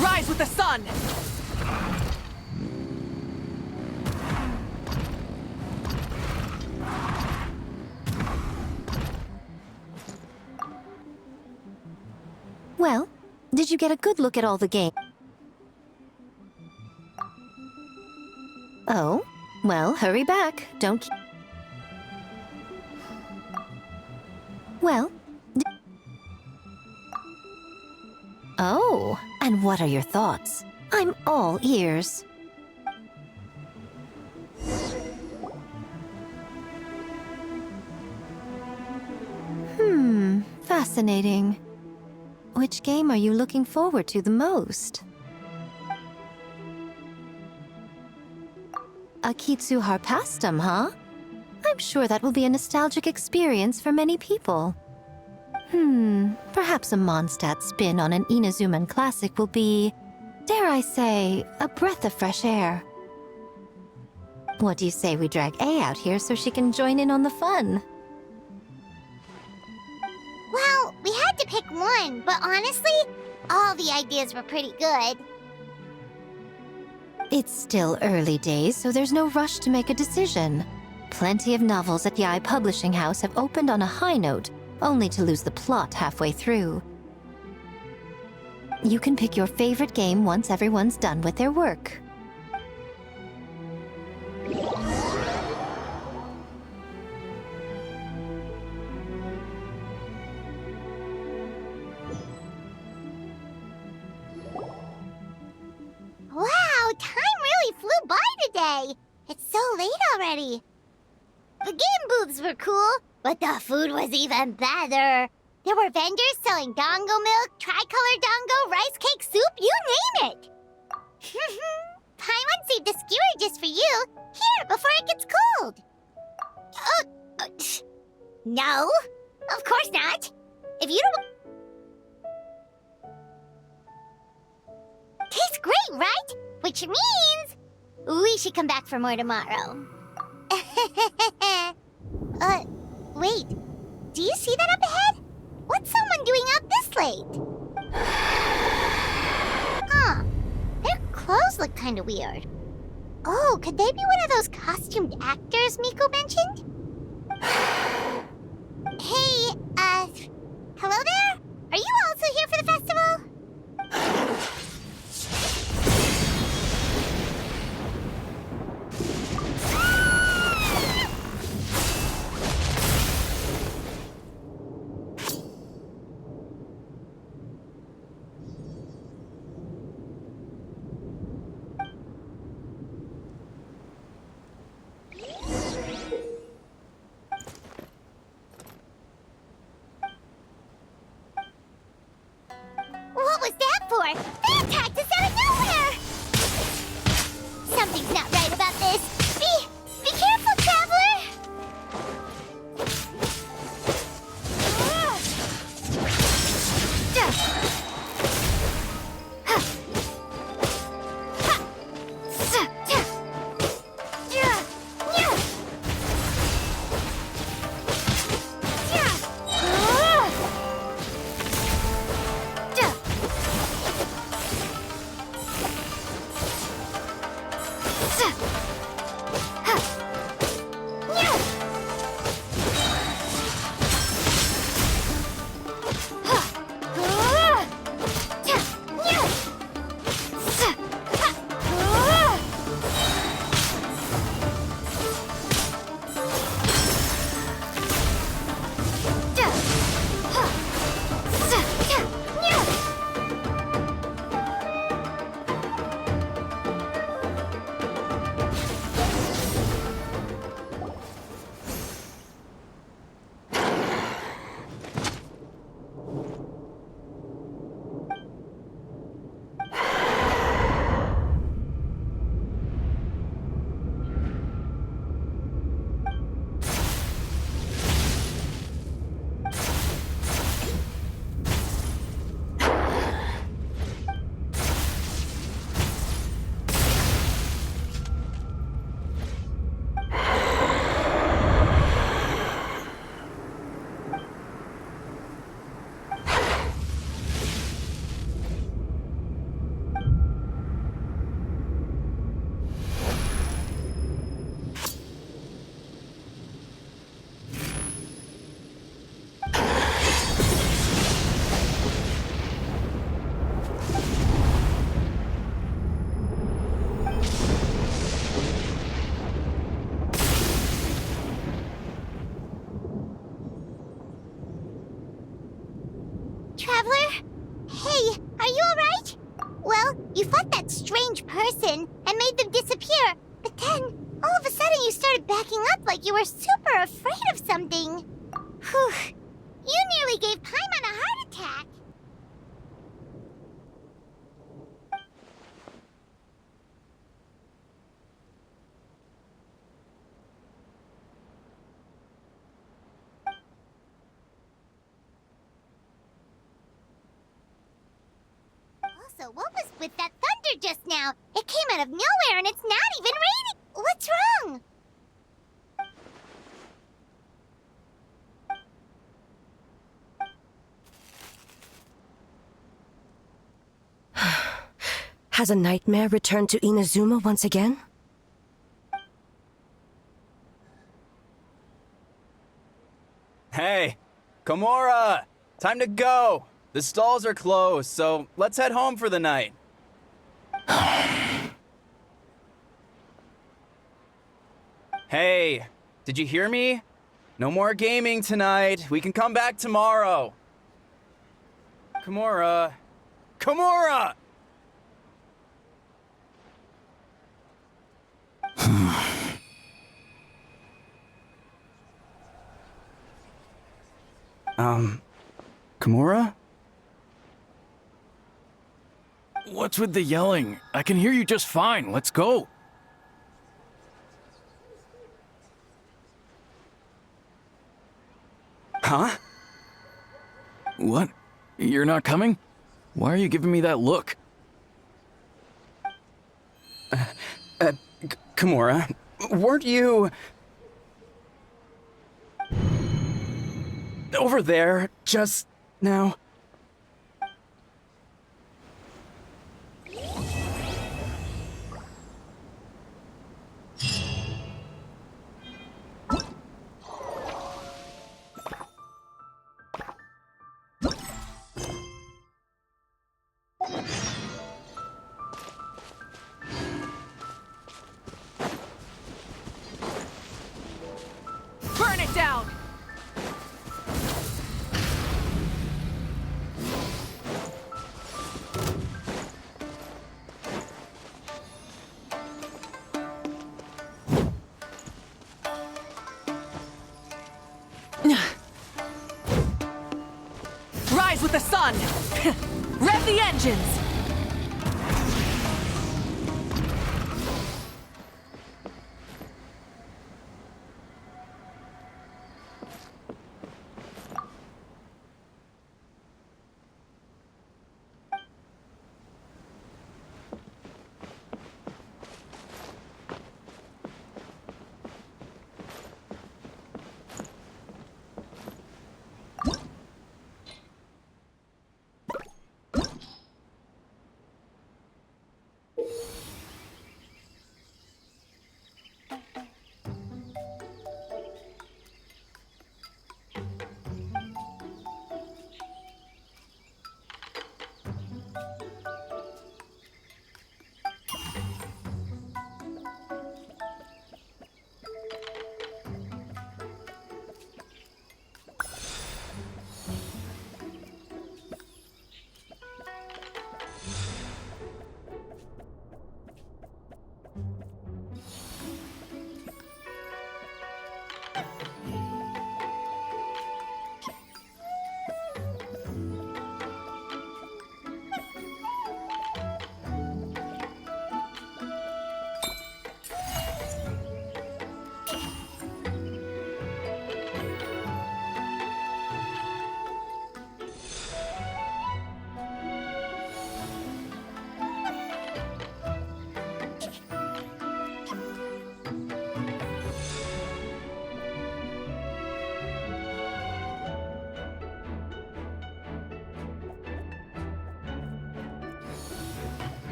Rise with the sun! Well, did you get a good look at all the game? Oh, well, hurry back. Don't... Well... Oh, and what are your thoughts? I'm all ears. Fascinating. Which game are you looking forward to the most? Akitsu Harpastum, huh? I'm sure that will be a nostalgic experience for many people. Perhaps a Mondstadt spin on an Inazuman classic will be, dare I say, a breath of fresh air. What do you say we drag A out here so she can join in on the fun? Well, we had to pick one, but honestly, all the ideas were pretty good. It's still early days, so there's no rush to make a decision. Plenty of novels at Yai Publishing House have opened on a high note, only to lose the plot halfway through. You can pick your favorite game once everyone's done with their work. Wow, time really flew by today. It's so late already. The game booths were cool, but the food was even better. There were vendors selling dango milk, tricolor dango, rice cake soup, you name it. Paimon saved a skewer just for you. Here, before it gets cold. No, of course not. If you don't... Tastes great, right? Which means we should come back for more tomorrow. Wait. Do you see that up ahead? What's someone doing up this late? Huh. Their clothes look kind of weird. Oh, could they be one of those costumed actors Miko mentioned? Hey, hello there? Are you also here for the festival? traveler? Hey, are you alright? Well, you fought that strange person and made them disappear, but then, all of a sudden you started backing up like you were super afraid of something. Whew. You nearly gave Paimon a heart attack. Also, what was with that thunder just now? It came out of nowhere and it's not even raining. What's wrong? Has a nightmare returned to Inazuma once again? Hey, Komura! Time to go! The stalls are closed, so let's head home for the night. Hey, did you hear me? No more gaming tonight. We can come back tomorrow. Komura. Komura! Komura? What's with the yelling? I can hear you just fine. Let's go. Huh? What? You're not coming? Why are you giving me that look? Komura, weren't you... over there just now? Burn it down! Rise with the sun! Rev the engines!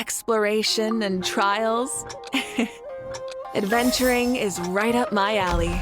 exploration and trials. Adventuring is right up my alley.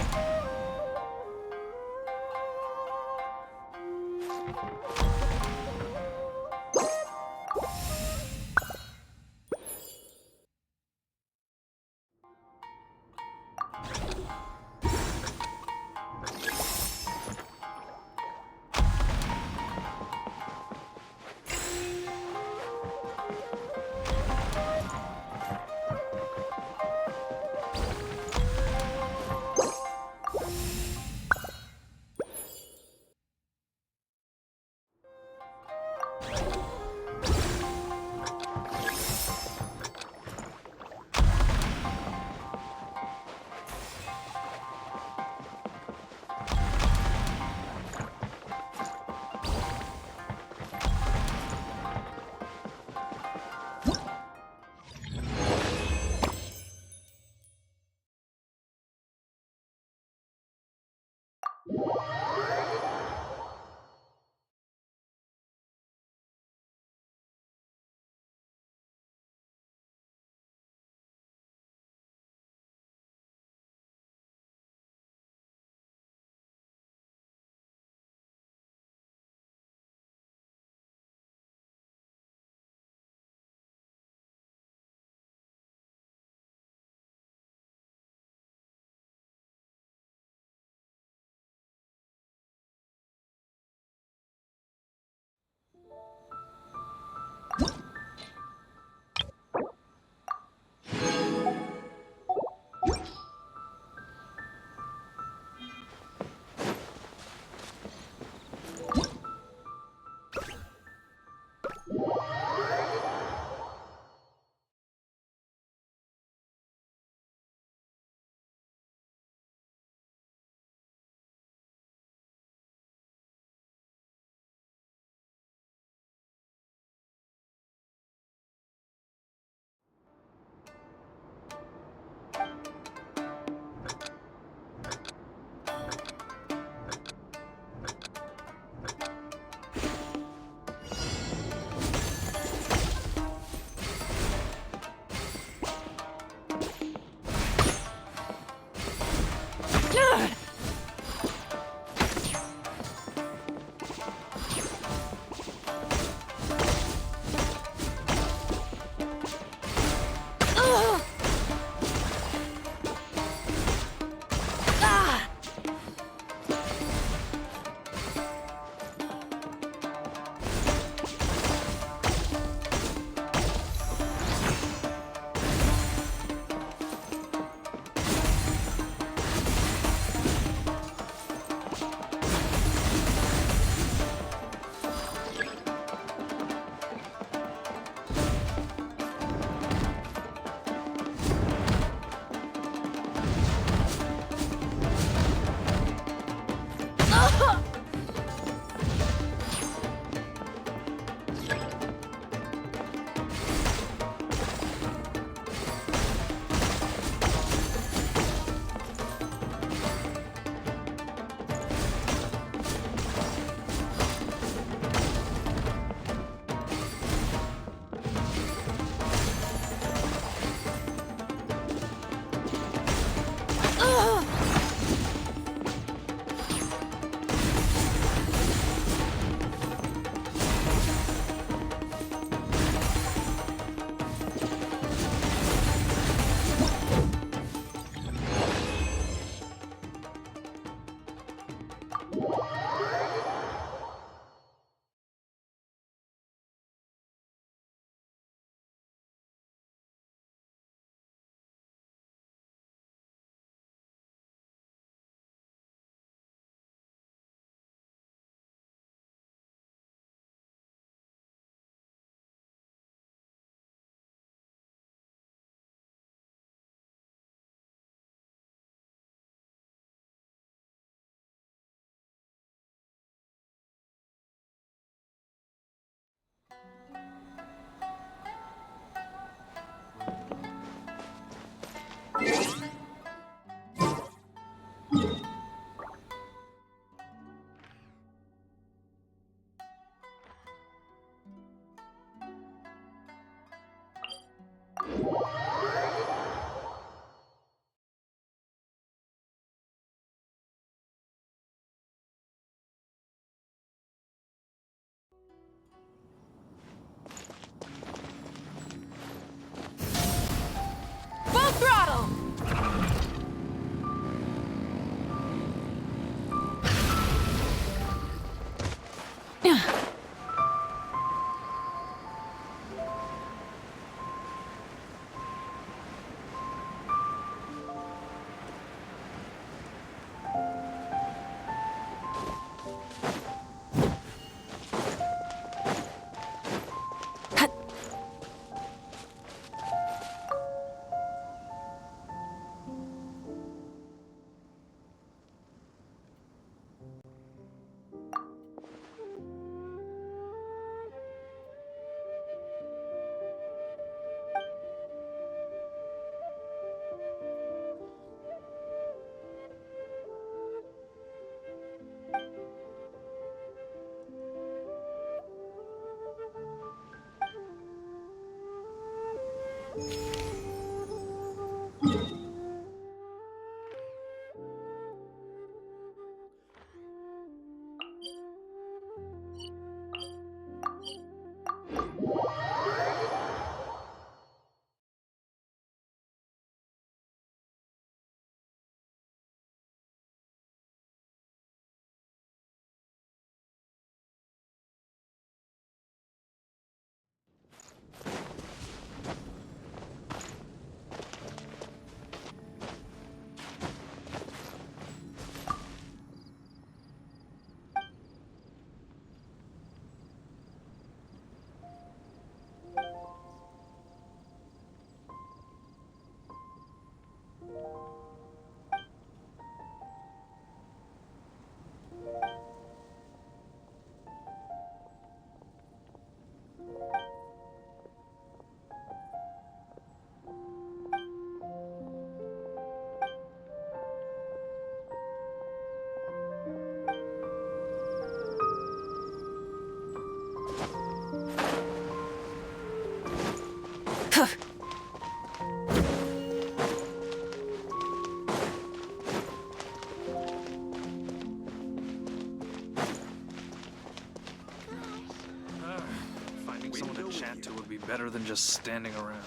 Finding someone to chat to would be better than just standing around.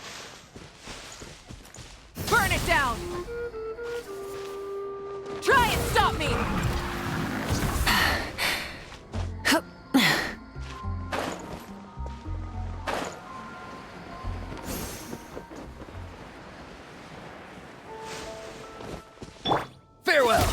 Burn it down! Try and stop me! Farewell!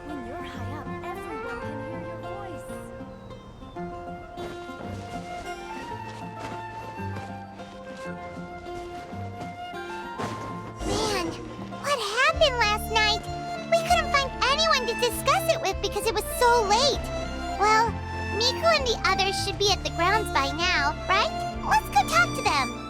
When you're high up, everyone can hear your voice. Man, what happened last night? We couldn't find anyone to discuss it with because it was so late. Well, Miku and the others should be at the grounds by now, right? Let's go talk to them.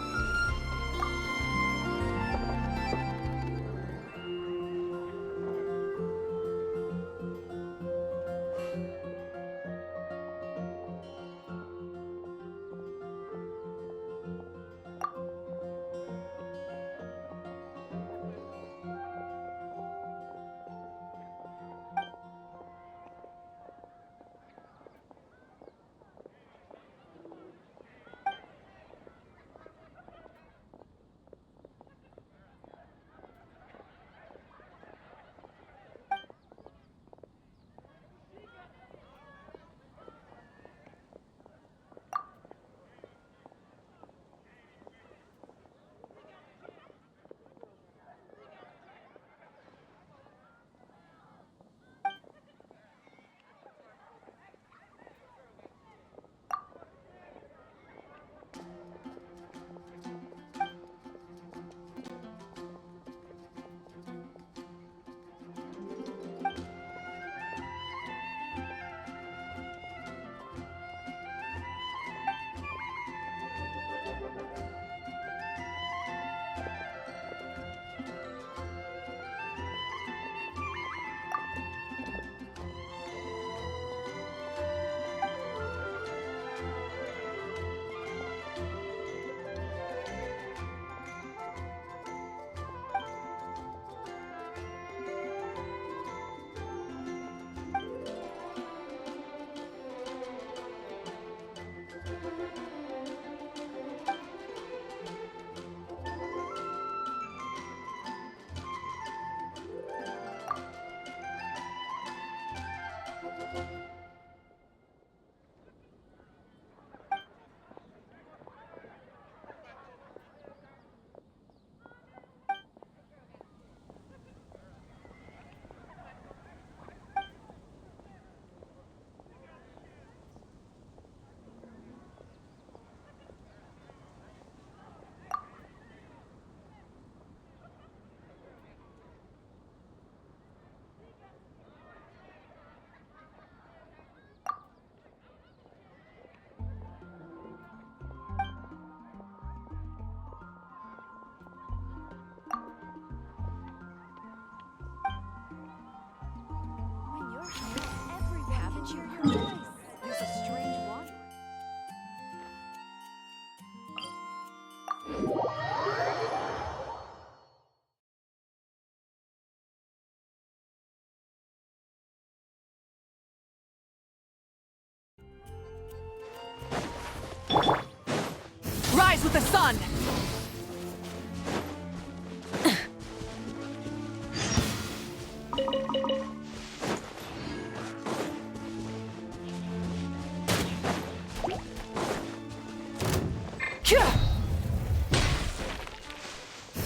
Rise with the sun!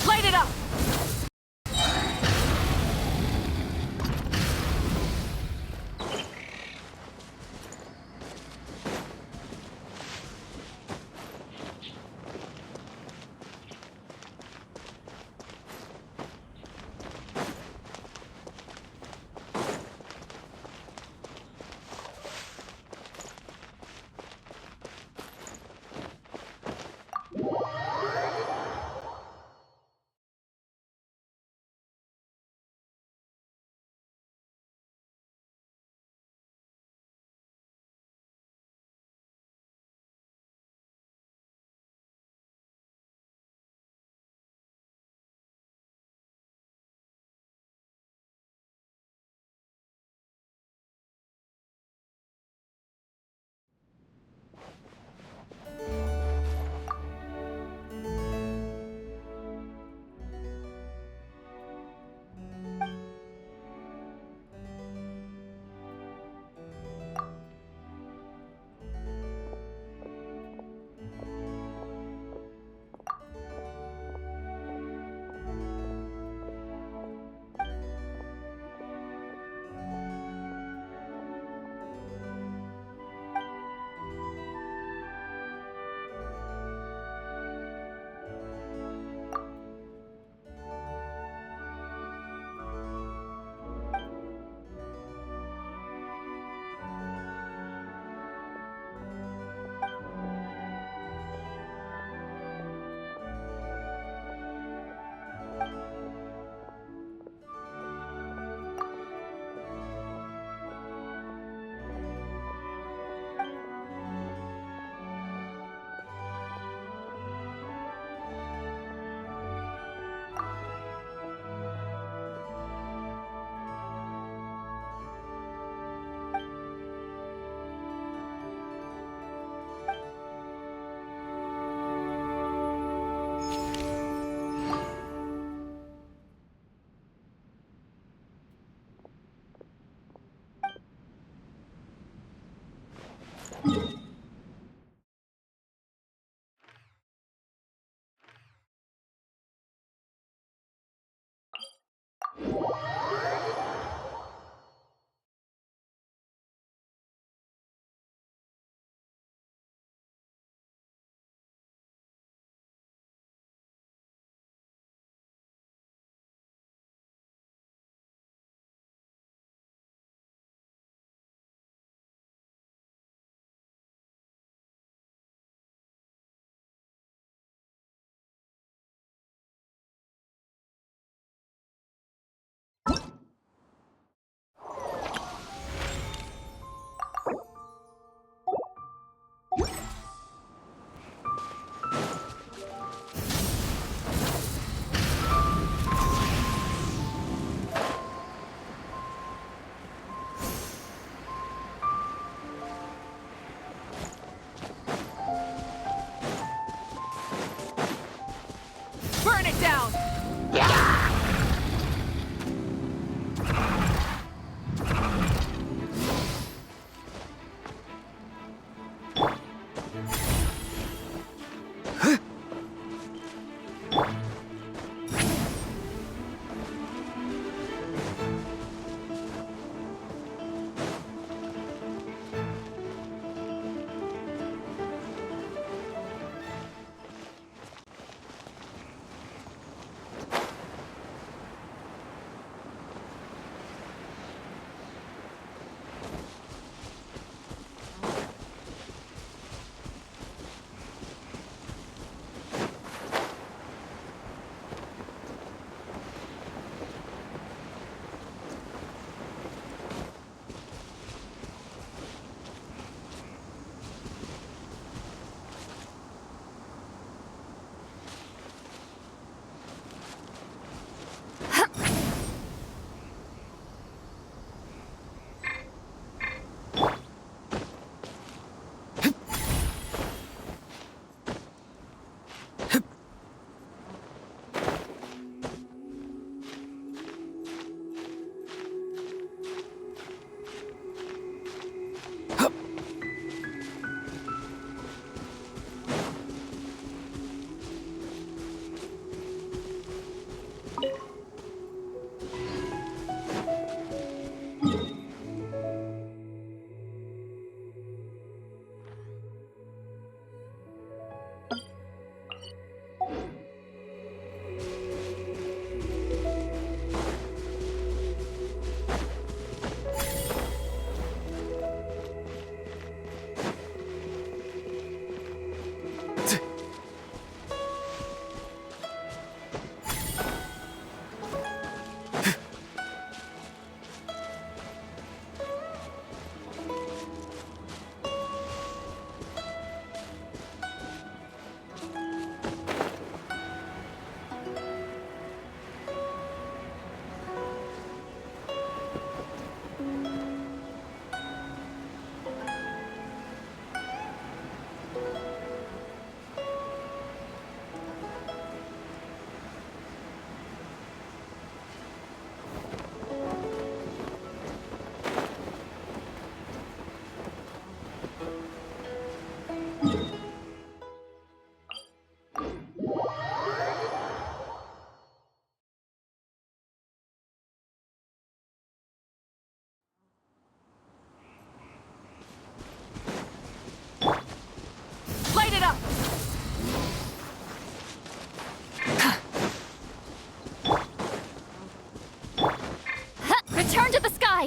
Light it up! Burn it down!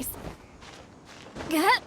skies! Gah!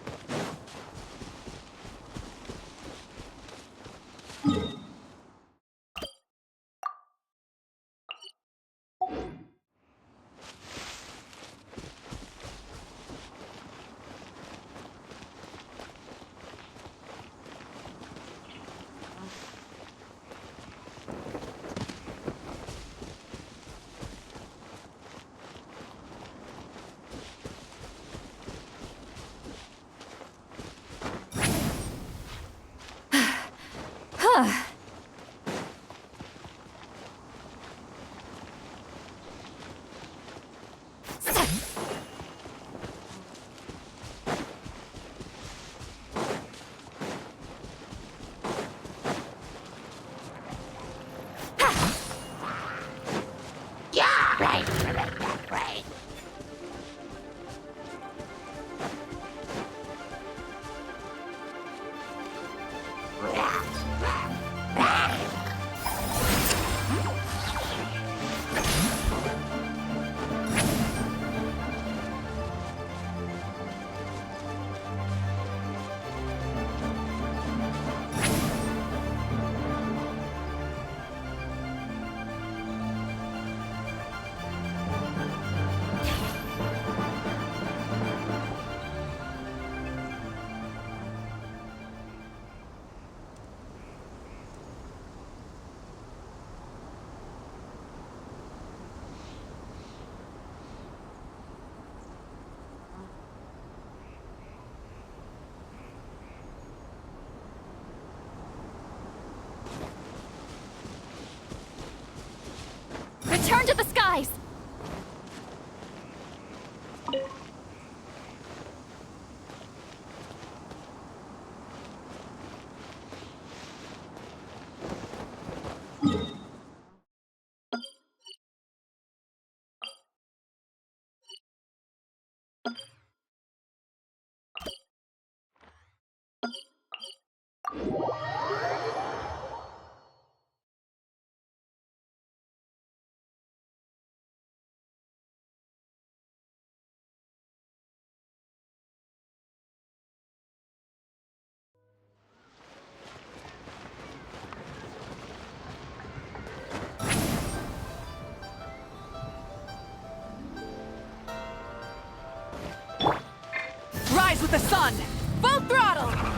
Return to the skies! Rise with the sun! Full throttle!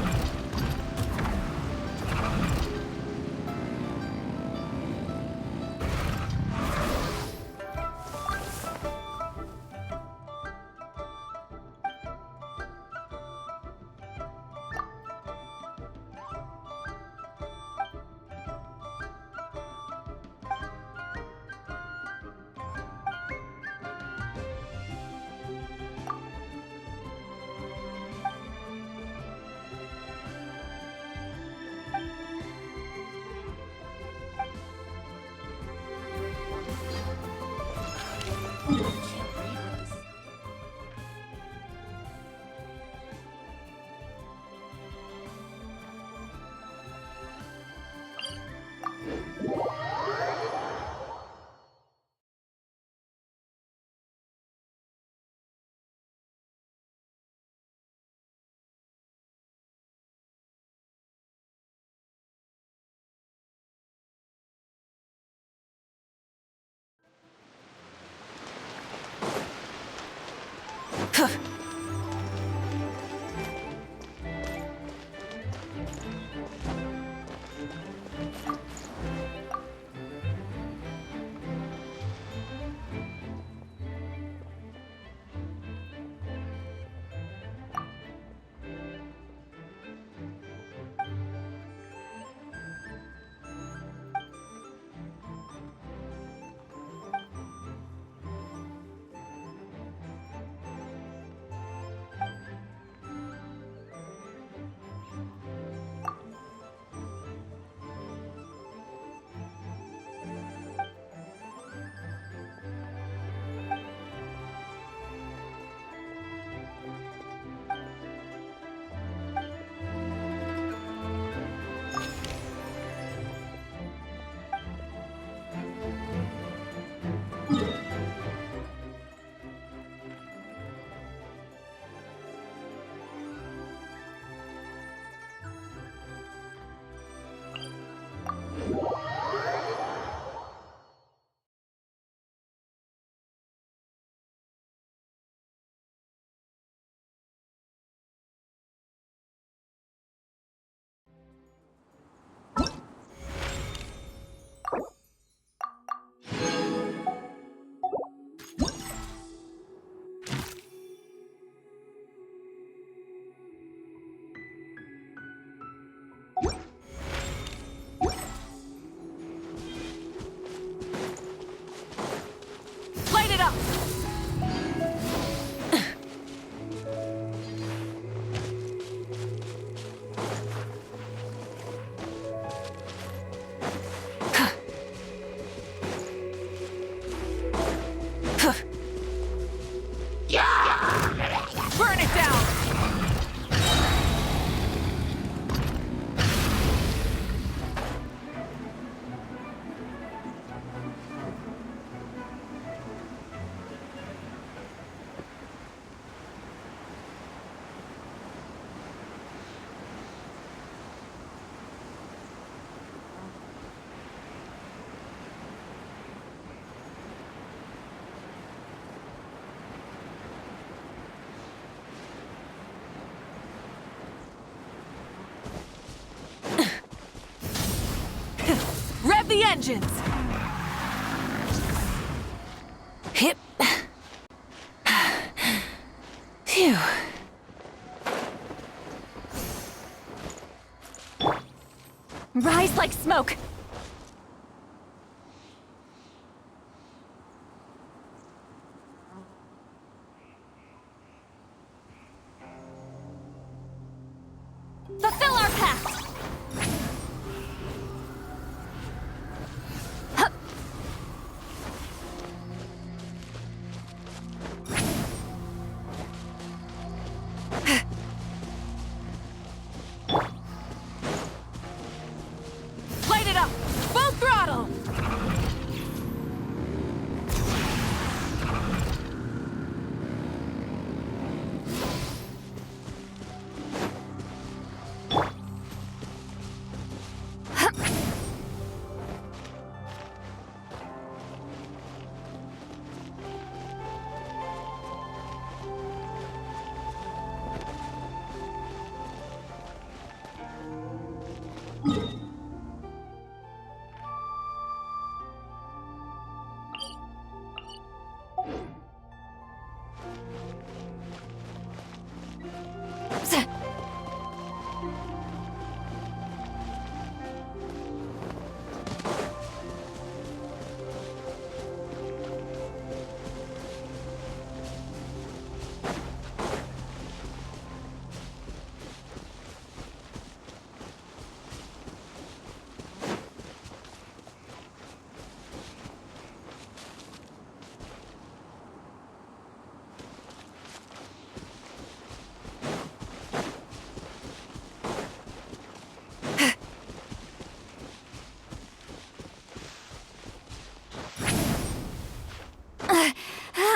engines! Hip. Phew. Rise like smoke! Fulfill our pact! Light it up! Full throttle!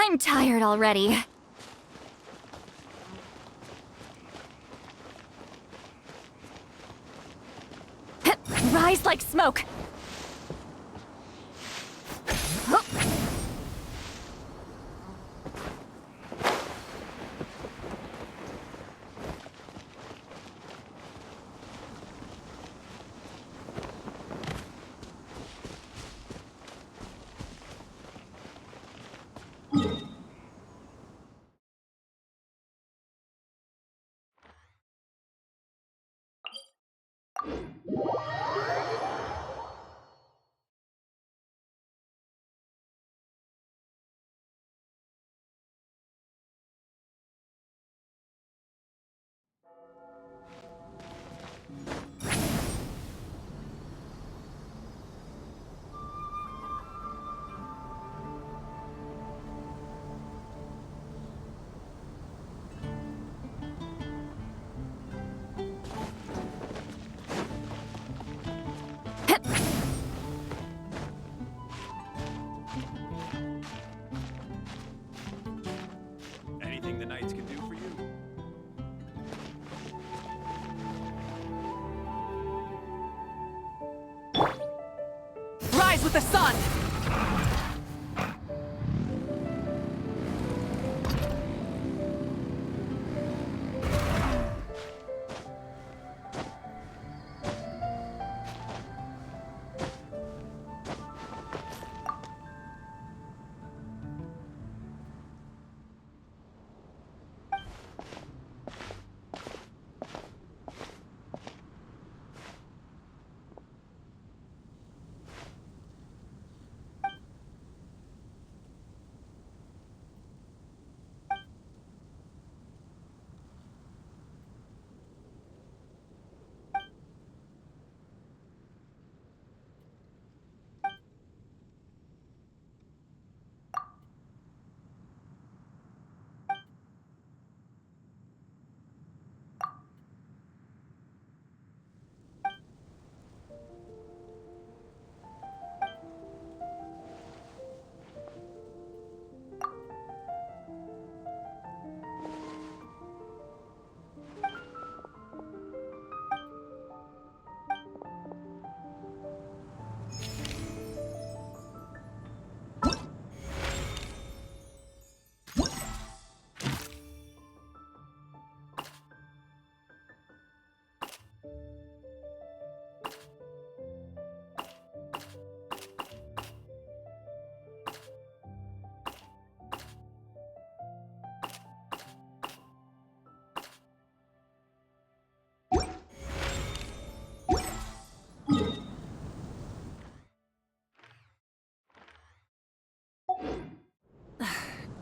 I'm tired already. Rise like smoke! Anything the knights can do for you? Rise with the sun!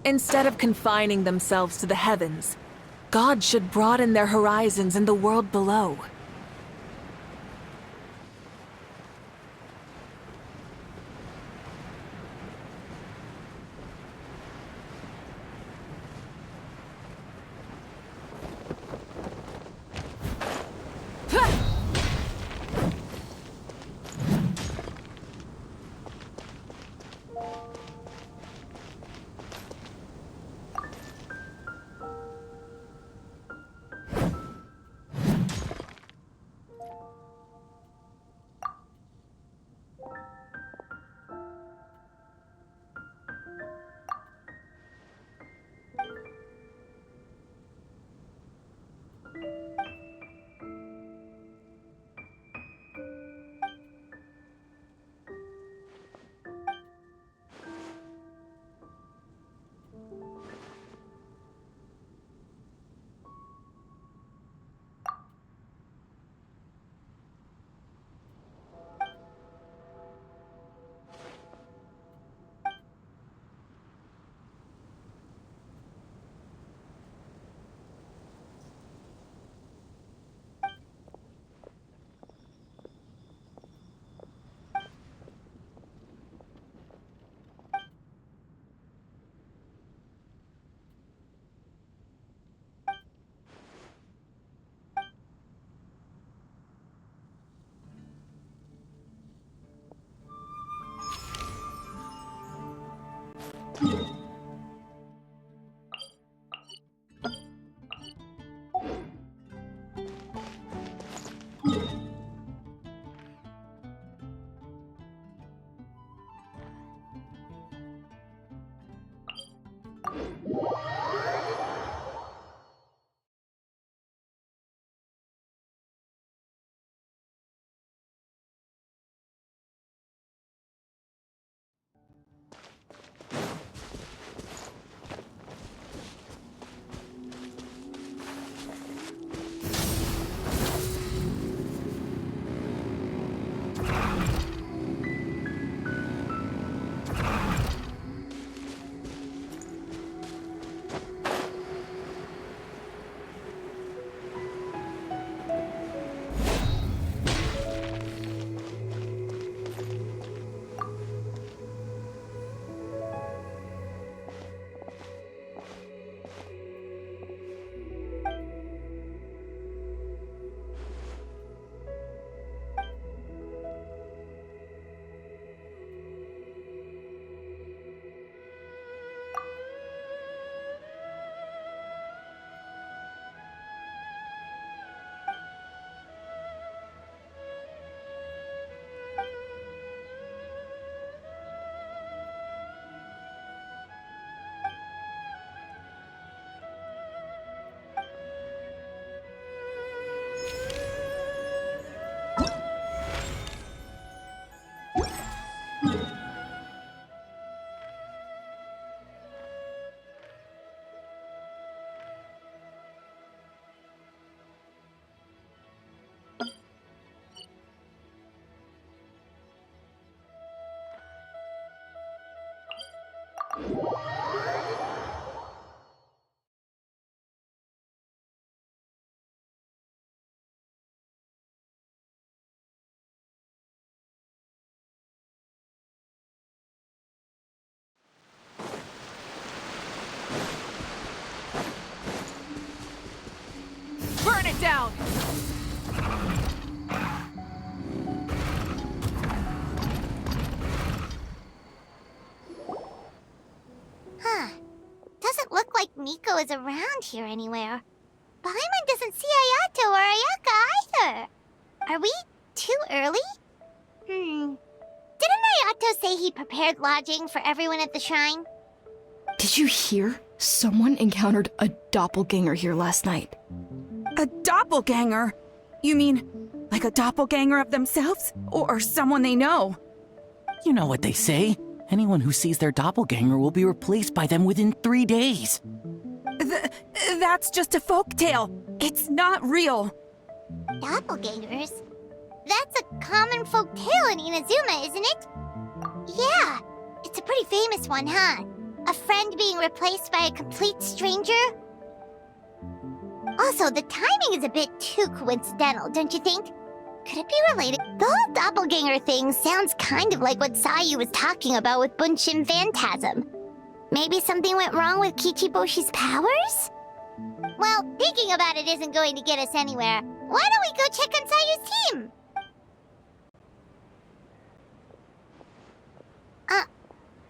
Instead of confining themselves to the heavens, God should broaden their horizons in the world below. Burn it down! Huh. Doesn't look like Miko is around here anywhere. Paimon doesn't see Ayato or Ayaka either. Are we too early? Didn't Ayato say he prepared lodging for everyone at the shrine? Did you hear? Someone encountered a doppelganger here last night. A doppelganger? You mean, like a doppelganger of themselves? Or someone they know? You know what they say. Anyone who sees their doppelganger will be replaced by them within 3 days. That's just a folktale. It's not real. Doppelgangers? That's a common folk tale in Inazuma, isn't it? Yeah, it's a pretty famous one, huh? A friend being replaced by a complete stranger? Also, the timing is a bit too coincidental, don't you think? Could it be related? The whole doppelganger thing sounds kind of like what Sayu was talking about with Bunshin Phantasm. Maybe something went wrong with Kichiboshi's powers? Well, thinking about it isn't going to get us anywhere. Why don't we go check on Sayu's team?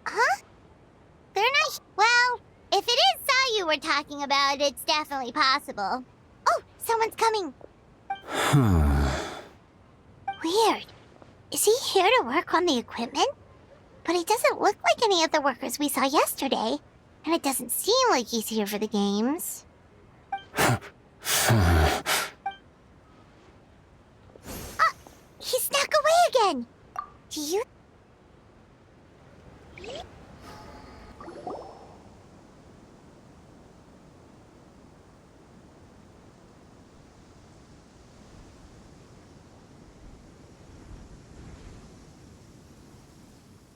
Huh? They're not... Well, if it is Sayu we're talking about, it's definitely possible. Oh, someone's coming. Weird. Is he here to work on the equipment? But he doesn't look like any of the workers we saw yesterday. And it doesn't seem like he's here for the games. He snuck away again. Do you...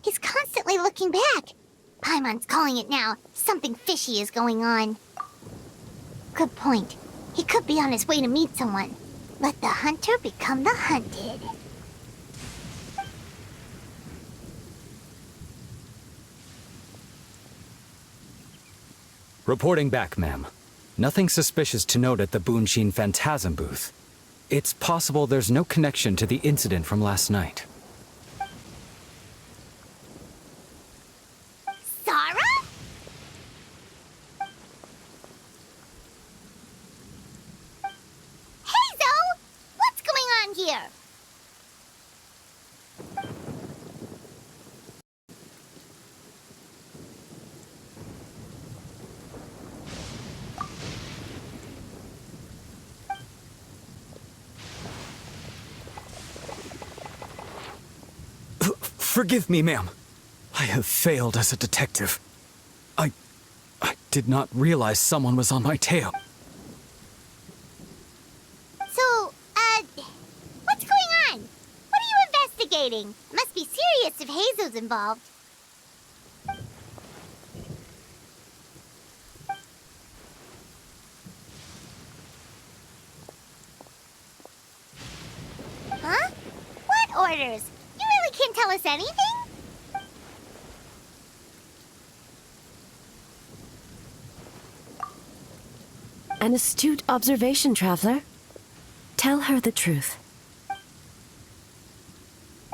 He's constantly looking back. Paimon's calling it now. Something fishy is going on. Good point. He could be on his way to meet someone. Let the hunter become the hunted. Reporting back, ma'am. Nothing suspicious to note at the Bunshin Phantasm booth. It's possible there's no connection to the incident from last night. Zara? Hey, Zoe! What's going on here? Forgive me, ma'am. I have failed as a detective. I did not realize someone was on my tail. So, what's going on? What are you investigating? Must be serious if Heizo's involved. Huh? What orders? You really can't tell us anything? An astute observation, traveler. Tell her the truth.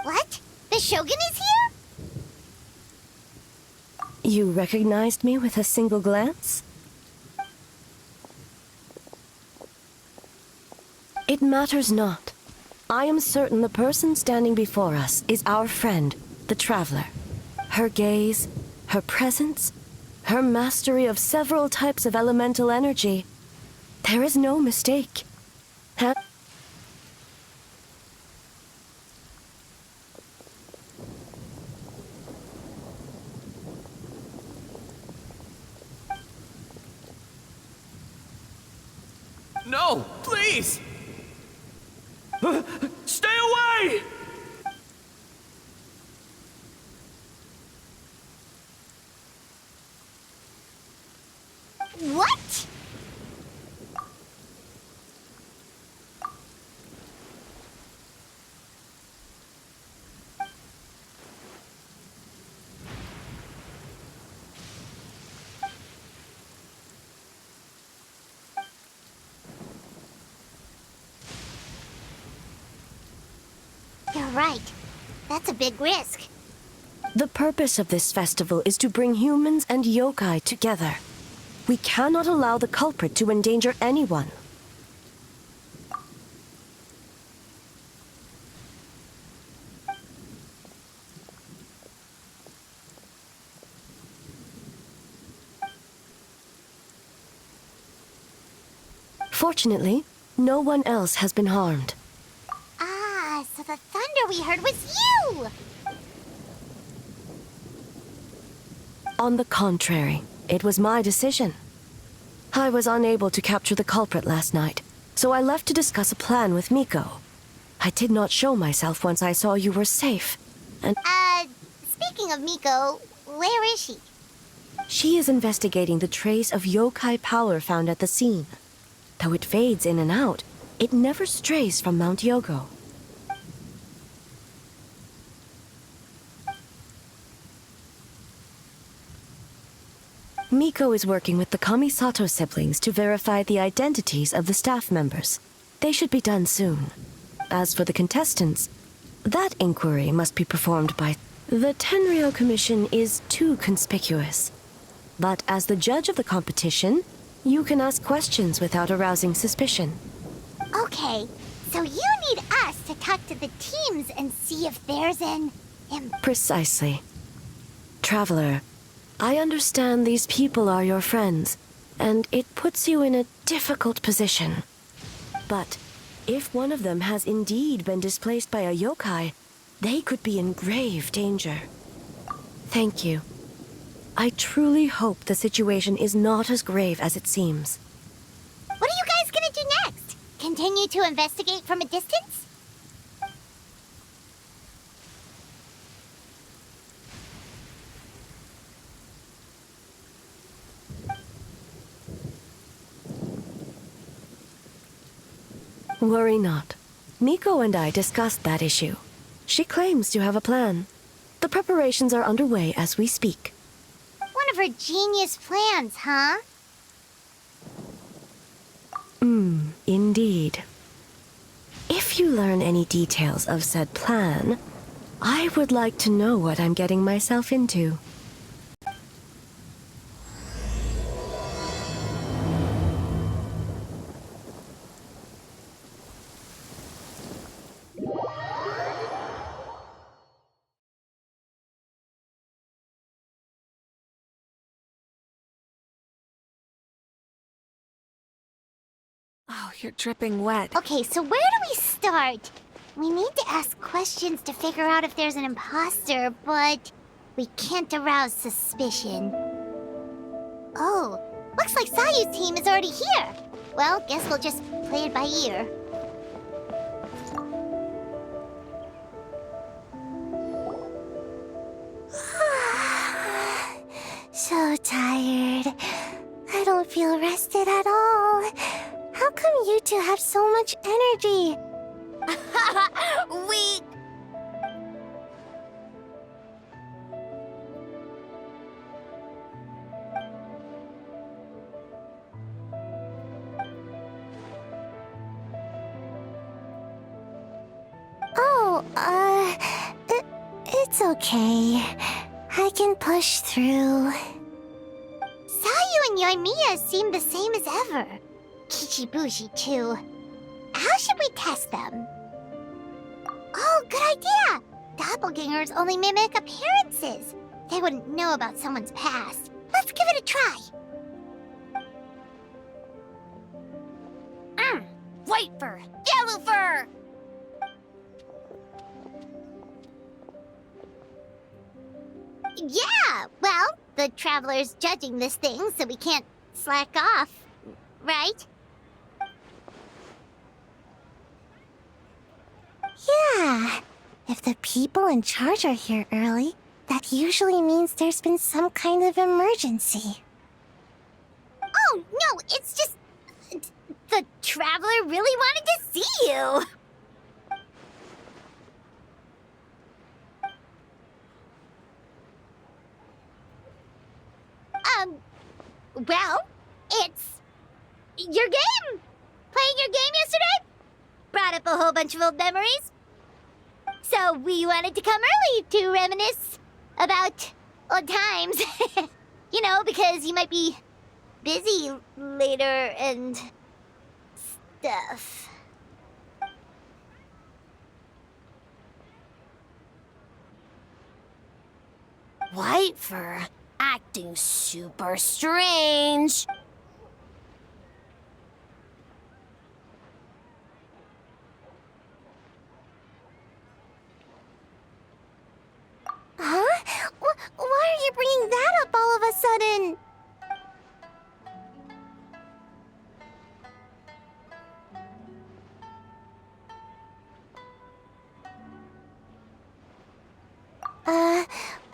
What? The Shogun is here? You recognized me with a single glance? It matters not. I am certain the person standing before us is our friend, the traveler. Her gaze, her presence, her mastery of several types of elemental energy. There is no mistake. No, please! Stay away! What? You're right. That's a big risk. The purpose of this festival is to bring humans and yokai together. We cannot allow the culprit to endanger anyone. Fortunately, no one else has been harmed. Ah, so the thunder we heard was you! On the contrary, it was my decision. I was unable to capture the culprit last night, so I left to discuss a plan with Miko. I did not show myself once I saw you were safe, and... Speaking of Miko, where is she? She is investigating the trace of yokai power found at the scene. Though it fades in and out, it never strays from Mount Yogo. Miko is working with the Kamisato siblings to verify the identities of the staff members. They should be done soon. As for the contestants, that inquiry must be performed by... The Tenryou Commission is too conspicuous. But as the judge of the competition, you can ask questions without arousing suspicion. Okay, so you need us to talk to the teams and see if there's an... Precisely. Traveler, I understand these people are your friends, and it puts you in a difficult position. But if one of them has indeed been displaced by a yokai, they could be in grave danger. Thank you. I truly hope the situation is not as grave as it seems. What are you guys gonna do next? Continue to investigate from a distance? Worry not. Miko and I discussed that issue. She claims to have a plan. The preparations are underway as we speak. One of her genius plans, huh? Indeed. If you learn any details of said plan, I would like to know what I'm getting myself into. Oh, you're dripping wet. Okay, so where do we start? We need to ask questions to figure out if there's an imposter, but we can't arouse suspicion. Oh, looks like Sayu's team is already here. Well, guess we'll just play it by ear. So tired. I don't feel rested at all. How come you two have so much energy? We... Oh, it's okay. I can push through. Sayu and Yoimiya seem the same as ever. Kichibushi, too. How should we test them? Oh, good idea! Doppelgangers only mimic appearances. They wouldn't know about someone's past. Let's give it a try. White fur! Yellow fur! Yeah, well, the Traveler's judging this thing, so we can't slack off, right? Yeah, if the people in charge are here early, that usually means there's been some kind of emergency. Oh, no, it's just... The Traveler really wanted to see you! Well, it's... your game! Playing your game yesterday? Brought up a whole bunch of old memories. So we wanted to come early to reminisce about old times. You know, because you might be busy later and stuff. White fur acting super strange. Huh? Why are you bringing that up all of a sudden?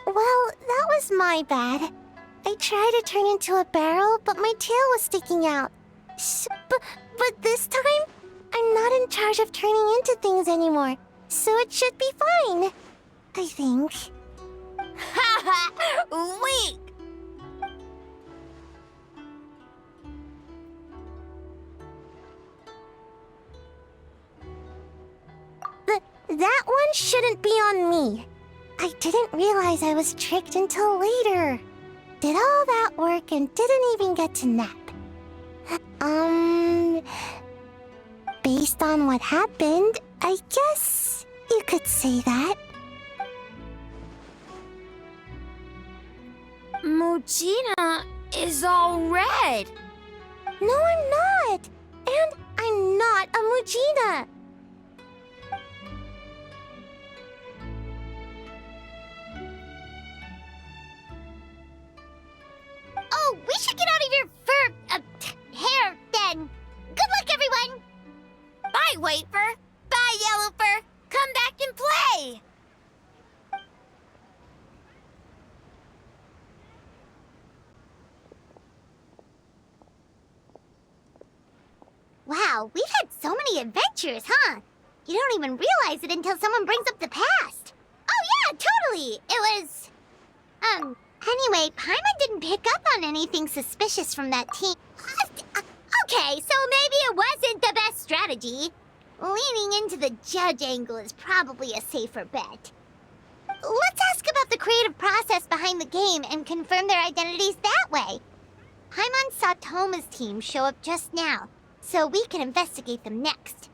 Well, that was my bad. I I tried to turn into a barrel, but my tail was sticking out. But this time, I'm not in charge of turning into things anymore, so it should be fine. I think. Haha! Weak! That one shouldn't be on me. I didn't realize I was tricked until later. Did all that work and didn't even get to nap. Based on what happened, I guess you could say that. Mujina is all red. No, I'm not. And I'm not a Mujina. Oh, we should get out of your hair then. Good luck, everyone. Bye, Wafer. Bye, Yellow Fur. Come back and play. Wow, we've had so many adventures, huh? You don't even realize it until someone brings up the past. Oh yeah, totally. It was... Anyway, Paimon didn't pick up on anything suspicious from that team. Okay, so maybe it wasn't the best strategy. Leaning into the judge angle is probably a safer bet. Let's ask about the creative process behind the game and confirm their identities that way. Paimon saw Toma's team show up just now, so we can investigate them next.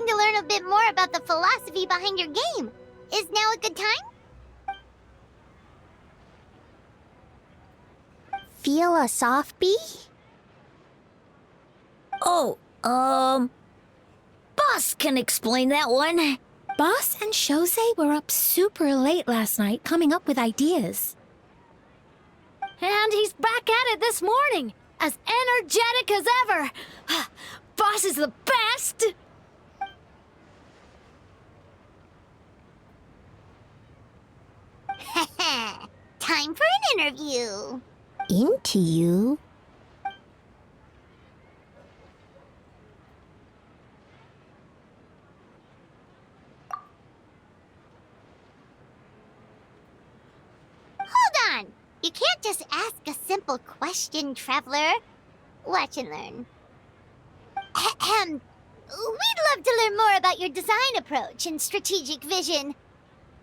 To learn a bit more about the philosophy behind your game. Is now a good time? Feel a soft bee? Oh, Boss can explain that one. Boss and Shosei were up super late last night coming up with ideas. And he's back at it this morning, as energetic as ever. Boss is the best! Time for an interview. Into you? Hold on! You can't just ask a simple question, Traveler. Watch and learn. We'd love to learn more about your design approach and strategic vision.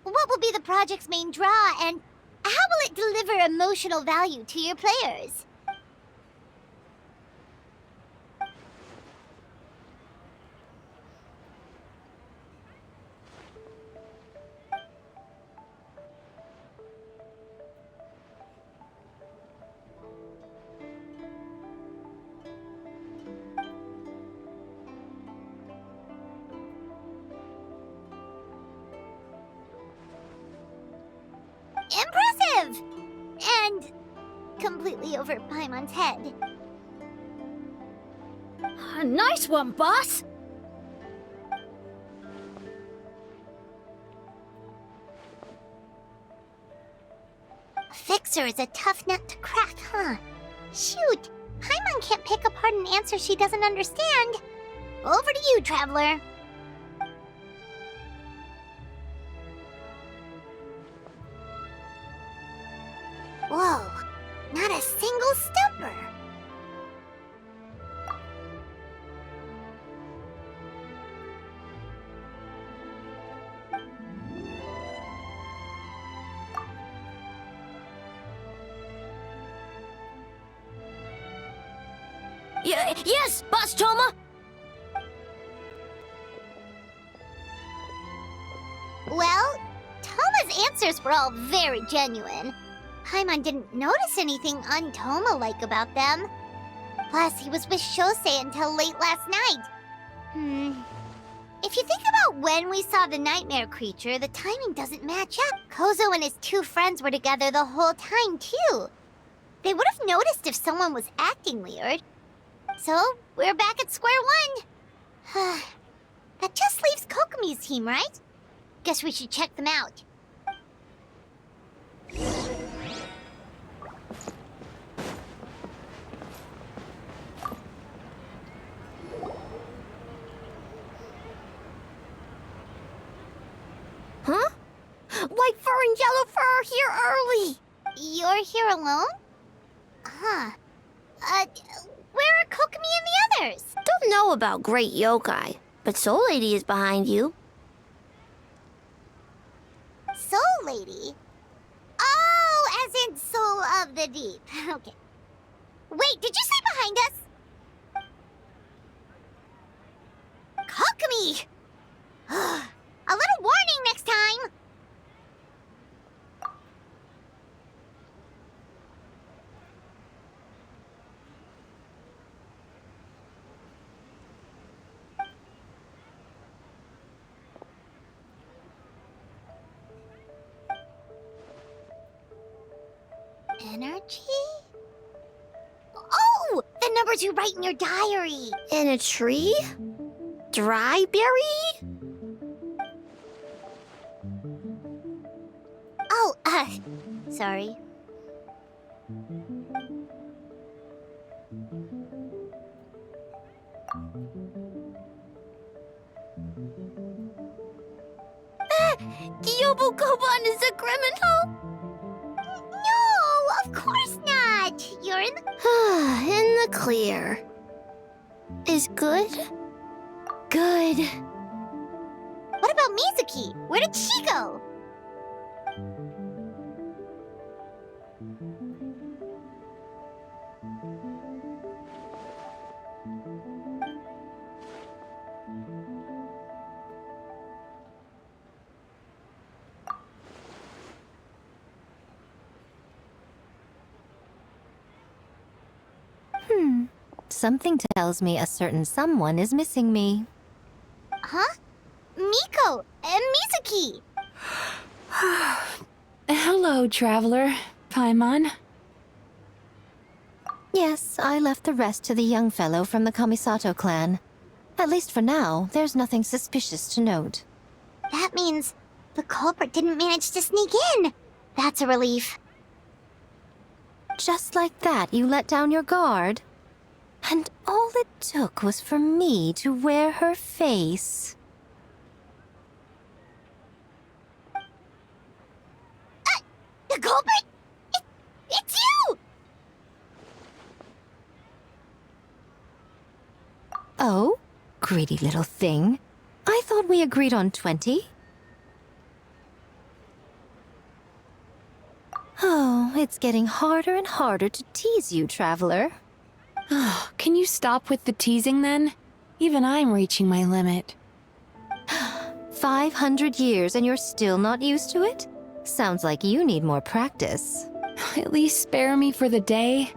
What will be the project's main draw, and how will it deliver emotional value to your players? Impressive! And completely over Paimon's head. Nice one, boss! Fixer is a tough nut to crack, huh? Shoot! Paimon can't pick apart an answer she doesn't understand. Over to you, Traveler. Whoa, not a single stumper. Yes, Boss Toma! Well, Toma's answers were all very genuine. Paimon didn't notice anything un-Toma-like about them. Plus, he was with Shosei until late last night. If you think about when we saw the nightmare creature, the timing doesn't match up. Kozo and his two friends were together the whole time, too. They would have noticed if someone was acting weird. So, we're back at square one. That just leaves Kokomi's team, right? Guess we should check them out. Huh? White fur and yellow fur are here early! You're here alone? Huh. Where are Kokomi and the others? Don't know about Great Yokai, but Soul Lady is behind you. Soul Lady? Oh, as in Soul of the Deep. Okay. Wait, did you say behind us? Kokomi! A little warning next time! Energy? Oh! The numbers you write in your diary! In a tree? Dry berry? Oh, sorry. Gyobu Koban is a criminal? No, of course not! You're in the... In the clear. Is good? Good. What about Mizuki? Where did she go? Something tells me a certain someone is missing me. Huh? Miko and Mizuki! Hello, Traveler. Paimon. Yes, I left the rest to the young fellow from the Kamisato clan. At least for now, there's nothing suspicious to note. That means the culprit didn't manage to sneak in. That's a relief. Just like that, you let down your guard? And all it took was for me to wear her face. The culprit? It's you! Oh? Greedy little thing. I thought we agreed on 20. Oh, it's getting harder and harder to tease you, Traveler. Can you stop with the teasing then? Even I'm reaching my limit. 500 years and you're still not used to it? Sounds like you need more practice. At least spare me for the day.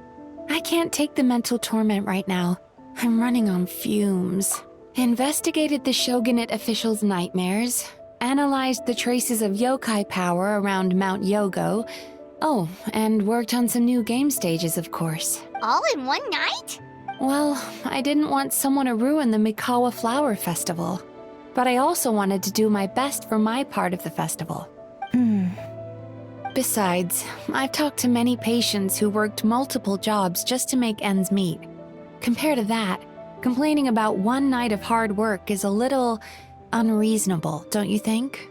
I can't take the mental torment right now. I'm running on fumes. Investigated the Shogunate officials' nightmares, analyzed the traces of yokai power around Mount Yogo, Oh, and worked on some new game stages, of course. All in one night? Well, I didn't want someone to ruin the Mikawa Flower Festival. But I also wanted to do my best for my part of the festival. Besides, I've talked to many patients who worked multiple jobs just to make ends meet. Compared to that, complaining about one night of hard work is a little unreasonable, don't you think?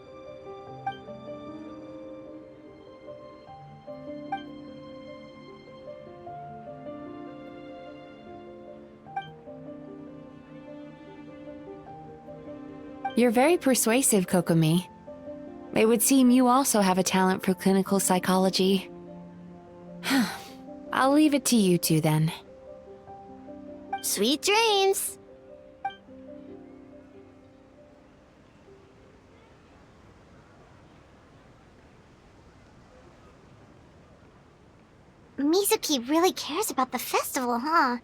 You're very persuasive, Kokomi. It would seem you also have a talent for clinical psychology. I'll leave it to you two then. Sweet dreams! Mizuki really cares about the festival, huh?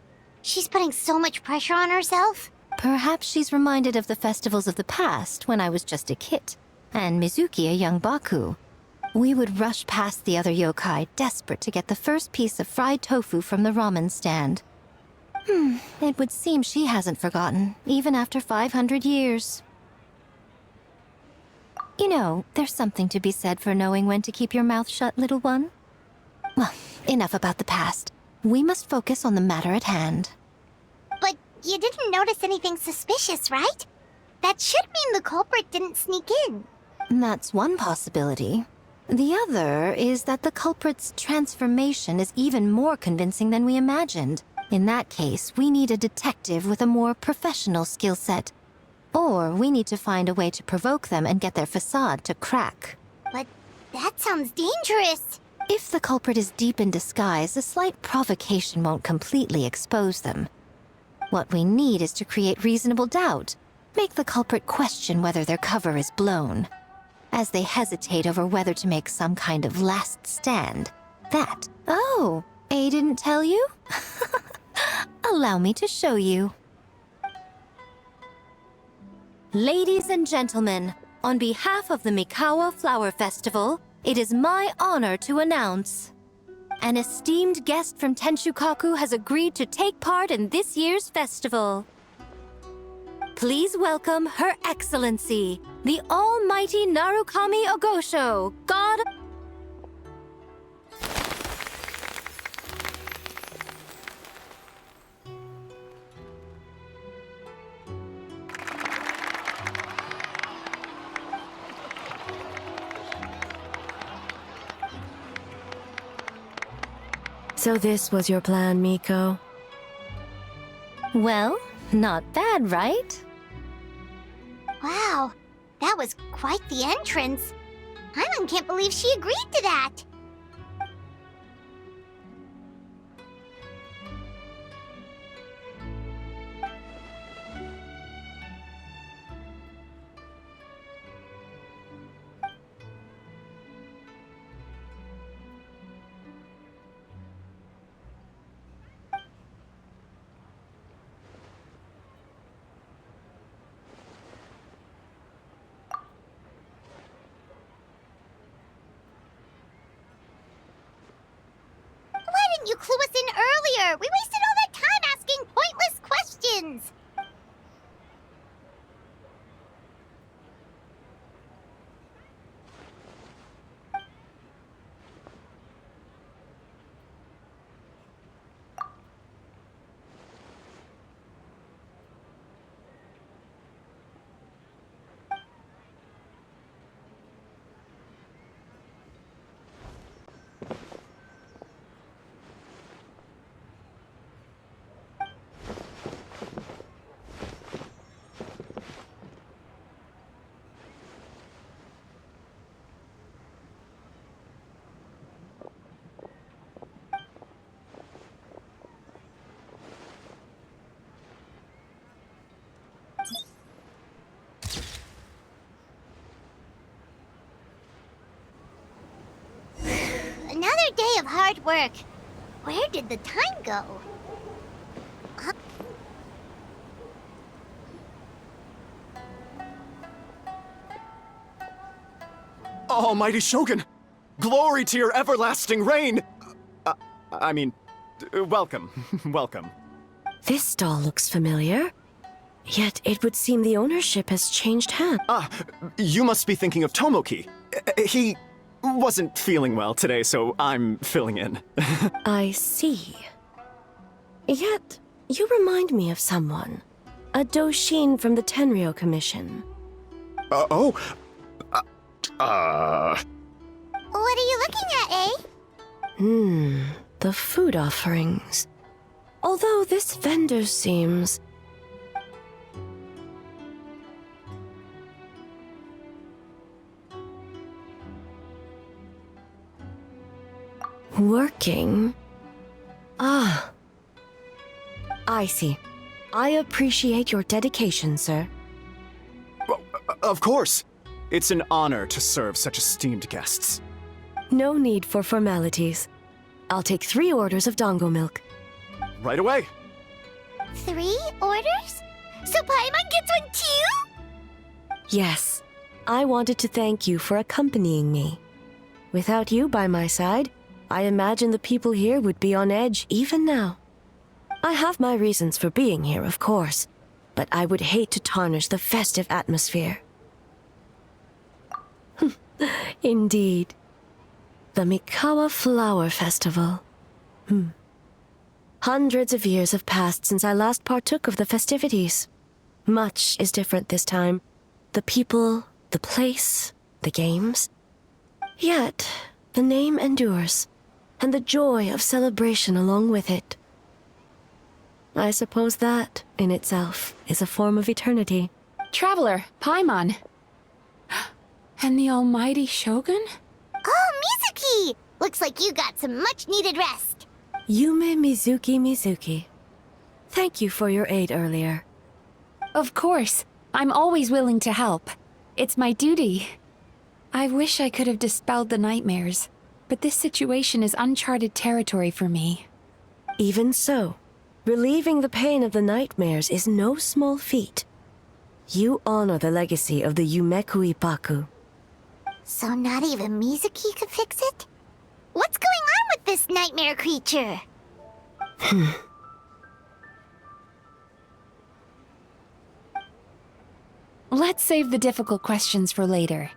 She's putting so much pressure on herself. Perhaps she's reminded of the festivals of the past when I was just a kid, and Mizuki a young Baku. We would rush past the other yokai, desperate to get the first piece of fried tofu from the ramen stand. It would seem she hasn't forgotten, even after 500 years. You know, there's something to be said for knowing when to keep your mouth shut, little one. Well, enough about the past. We must focus on the matter at hand. But you didn't notice anything suspicious, right? That should mean the culprit didn't sneak in. That's one possibility. The other is that the culprit's transformation is even more convincing than we imagined. In that case, we need a detective with a more professional skill set. Or we need to find a way to provoke them and get their facade to crack. But that sounds dangerous. If the culprit is deep in disguise, a slight provocation won't completely expose them. What we need is to create reasonable doubt. Make the culprit question whether their cover is blown. As they hesitate over whether to make some kind of last stand. That. Oh, A didn't tell you? Allow me to show you. Ladies and gentlemen, on behalf of the Mikawa Flower Festival, it is my honor to announce an esteemed guest from Tenshukaku has agreed to take part in this year's festival. Please welcome Her Excellency, the Almighty Narukami Ogosho, God... So this was your plan, Miko? Well, not bad, right? Wow, that was quite the entrance. Hyman can't believe she agreed to that. Why didn't you clue us in earlier? We wasted all that time asking pointless questions. Another day of hard work. Where did the time go? Almighty Shogun! Glory to your everlasting reign! Welcome. Welcome. This stall looks familiar. Yet it would seem the ownership has changed hands. You must be thinking of Tomoki. He wasn't feeling well today, so I'm filling in. I see. Yet, you remind me of someone. A Doshin from the Tenryo Commission. What are you looking at, eh? The food offerings. Although this vendor seems... working? Ah. I see. I appreciate your dedication, sir. Of course. It's an honor to serve such esteemed guests. No need for formalities. I'll take 3 orders of dango milk. Right away. 3 orders? So Paimon gets one too? Yes. I wanted to thank you for accompanying me. Without you by my side, I imagine the people here would be on edge even now. I have my reasons for being here, of course, but I would hate to tarnish the festive atmosphere. Indeed. The Mikawa Flower Festival. Hundreds of years have passed since I last partook of the festivities. Much is different this time. The people, the place, the games. Yet, the name endures, and the joy of celebration along with it. I suppose that, in itself, is a form of eternity. Traveler, Paimon. And the almighty Shogun? Oh, Mizuki! Looks like you got some much-needed rest. Yume Mizuki. Thank you for your aid earlier. Of course. I'm always willing to help. It's my duty. I wish I could have dispelled the nightmares, but this situation is uncharted territory for me. Even so, relieving the pain of the nightmares is no small feat. You honor the legacy of the Yumeku Ippaku. So not even Mizuki could fix it? What's going on with this nightmare creature? Let's save the difficult questions for later.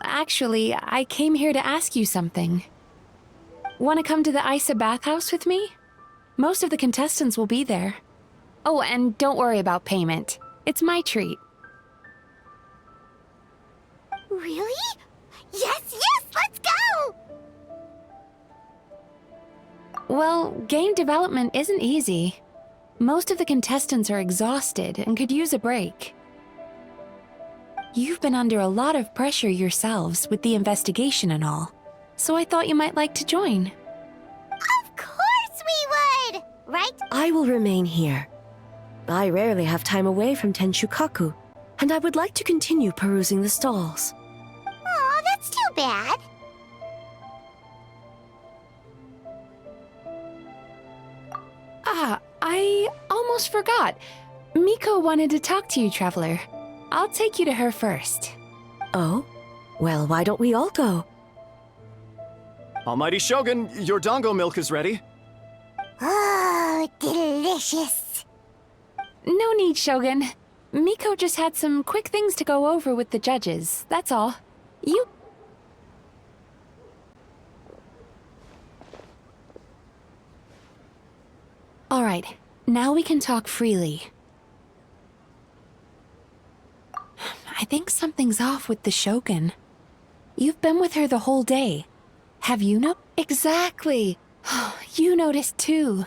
Actually, I came here to ask you something. Want to come to the Isa bathhouse with me? Most of the contestants will be there. Oh, and don't worry about payment. It's my treat. Really? Yes, let's go! Well, game development isn't easy. Most of the contestants are exhausted and could use a break. You've been under a lot of pressure yourselves with the investigation and all, so I thought you might like to join. Of course we would! Right? I will remain here. I rarely have time away from Tenshukaku, and I would like to continue perusing the stalls. Aw, that's too bad. I almost forgot. Miko wanted to talk to you, Traveler. I'll take you to her first. Oh? Well, why don't we all go? Almighty Shogun, your dango milk is ready. Oh, delicious. No need, Shogun. Miko just had some quick things to go over with the judges, that's all. You... Alright, now we can talk freely. I think something's off with the Shogun. You've been with her the whole day. Have you Exactly! You noticed too.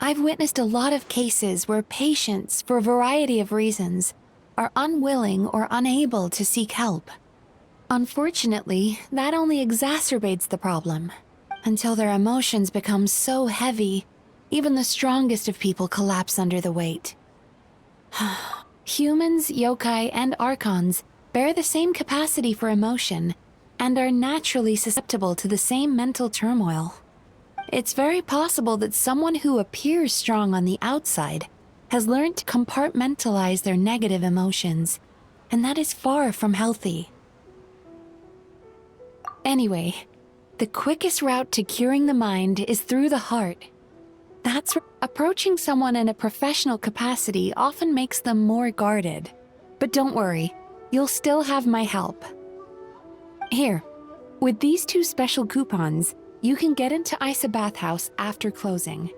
I've witnessed a lot of cases where patients, for a variety of reasons, are unwilling or unable to seek help. Unfortunately, that only exacerbates the problem. Until their emotions become so heavy, even the strongest of people collapse under the weight. Humans, yokai, and archons bear the same capacity for emotion, and are naturally susceptible to the same mental turmoil. It's very possible that someone who appears strong on the outside has learned to compartmentalize their negative emotions, and that is far from healthy. Anyway, the quickest route to curing the mind is through the heart. Approaching someone in a professional capacity often makes them more guarded. But don't worry, you'll still have my help. Here, with these 2 special coupons, you can get into Isa Bathhouse after closing.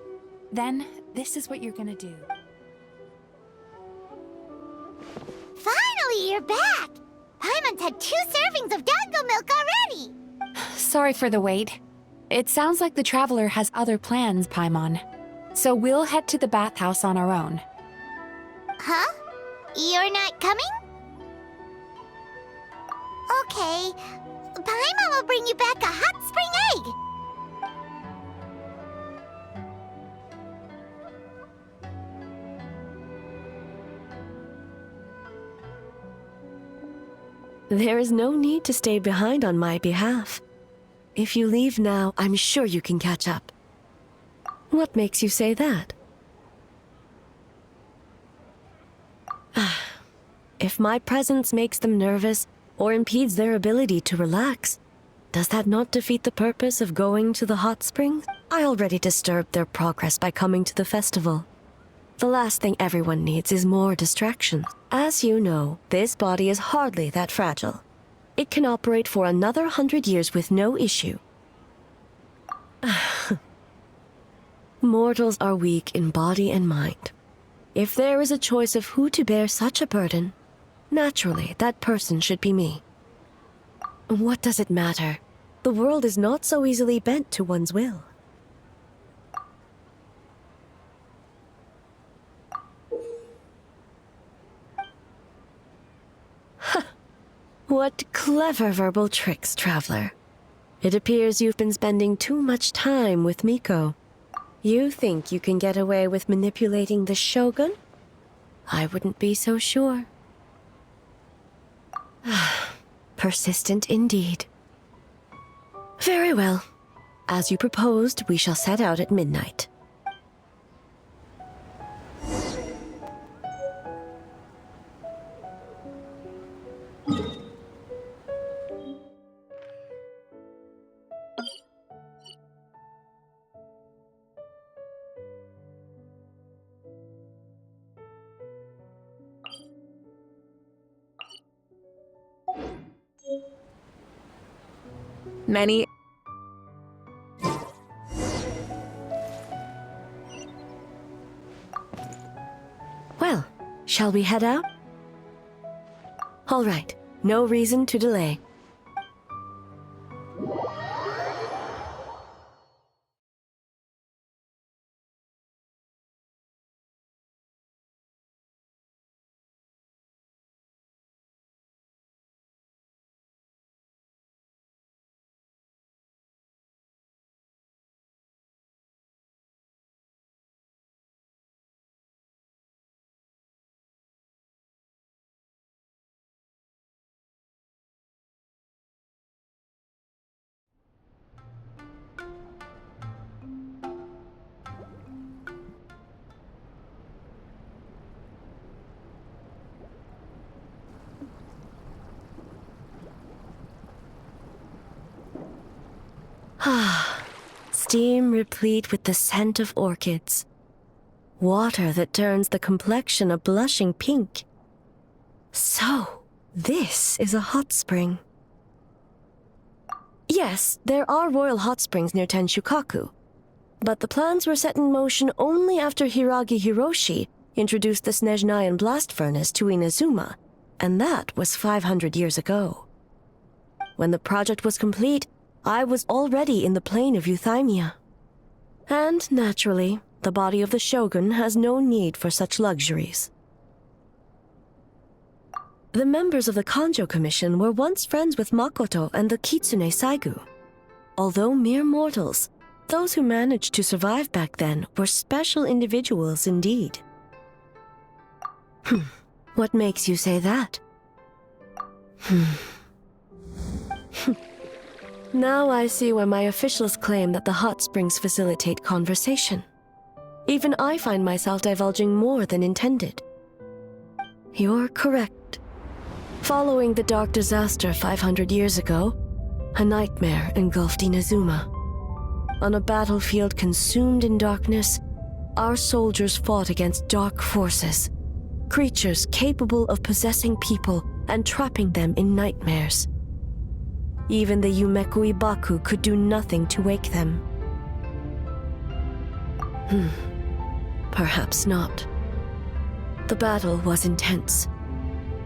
Then, this is what you're gonna do. Finally, you're back! Paimon's had 2 servings of dango milk already! Sorry for the wait. It sounds like the Traveler has other plans, Paimon. So we'll head to the bathhouse on our own. Huh? You're not coming? Okay. Paimon will bring you back a hot spring egg! There is no need to stay behind on my behalf. If you leave now, I'm sure you can catch up. What makes you say that? If my presence makes them nervous or impedes their ability to relax, does that not defeat the purpose of going to the hot springs? I already disturbed their progress by coming to the festival. The last thing everyone needs is more distractions. As you know, this body is hardly that fragile. It can operate for another 100 years with no issue. Mortals are weak in body and mind. If there is a choice of who to bear such a burden, naturally that person should be me. What does it matter? The world is not so easily bent to one's will. What clever verbal tricks, Traveler. It appears you've been spending too much time with Miko. You think you can get away with manipulating the Shogun? I wouldn't be so sure. Persistent indeed. Very well. As you proposed, we shall set out at midnight. Many Well, shall we head out? All right, no reason to delay. Steam replete with the scent of orchids. Water that turns the complexion a blushing pink. So, this is a hot spring. Yes, there are royal hot springs near Tenshukaku, but the plans were set in motion only after Hiragi Hiroshi introduced the Snezhnayan blast furnace to Inazuma, and that was 500 years ago. When the project was complete, I was already in the plain of Euthymia. And, naturally, the body of the Shogun has no need for such luxuries. The members of the Kanjo Commission were once friends with Makoto and the Kitsune Saigu. Although mere mortals, those who managed to survive back then were special individuals indeed. What makes you say that? Now I see why my officials claim that the hot springs facilitate conversation. Even I find myself divulging more than intended. You're correct. Following the dark disaster 500 years ago, a nightmare engulfed Inazuma. On a battlefield consumed in darkness, our soldiers fought against dark forces, creatures capable of possessing people and trapping them in nightmares. Even the Yumekui Baku could do nothing to wake them. Perhaps not. The battle was intense.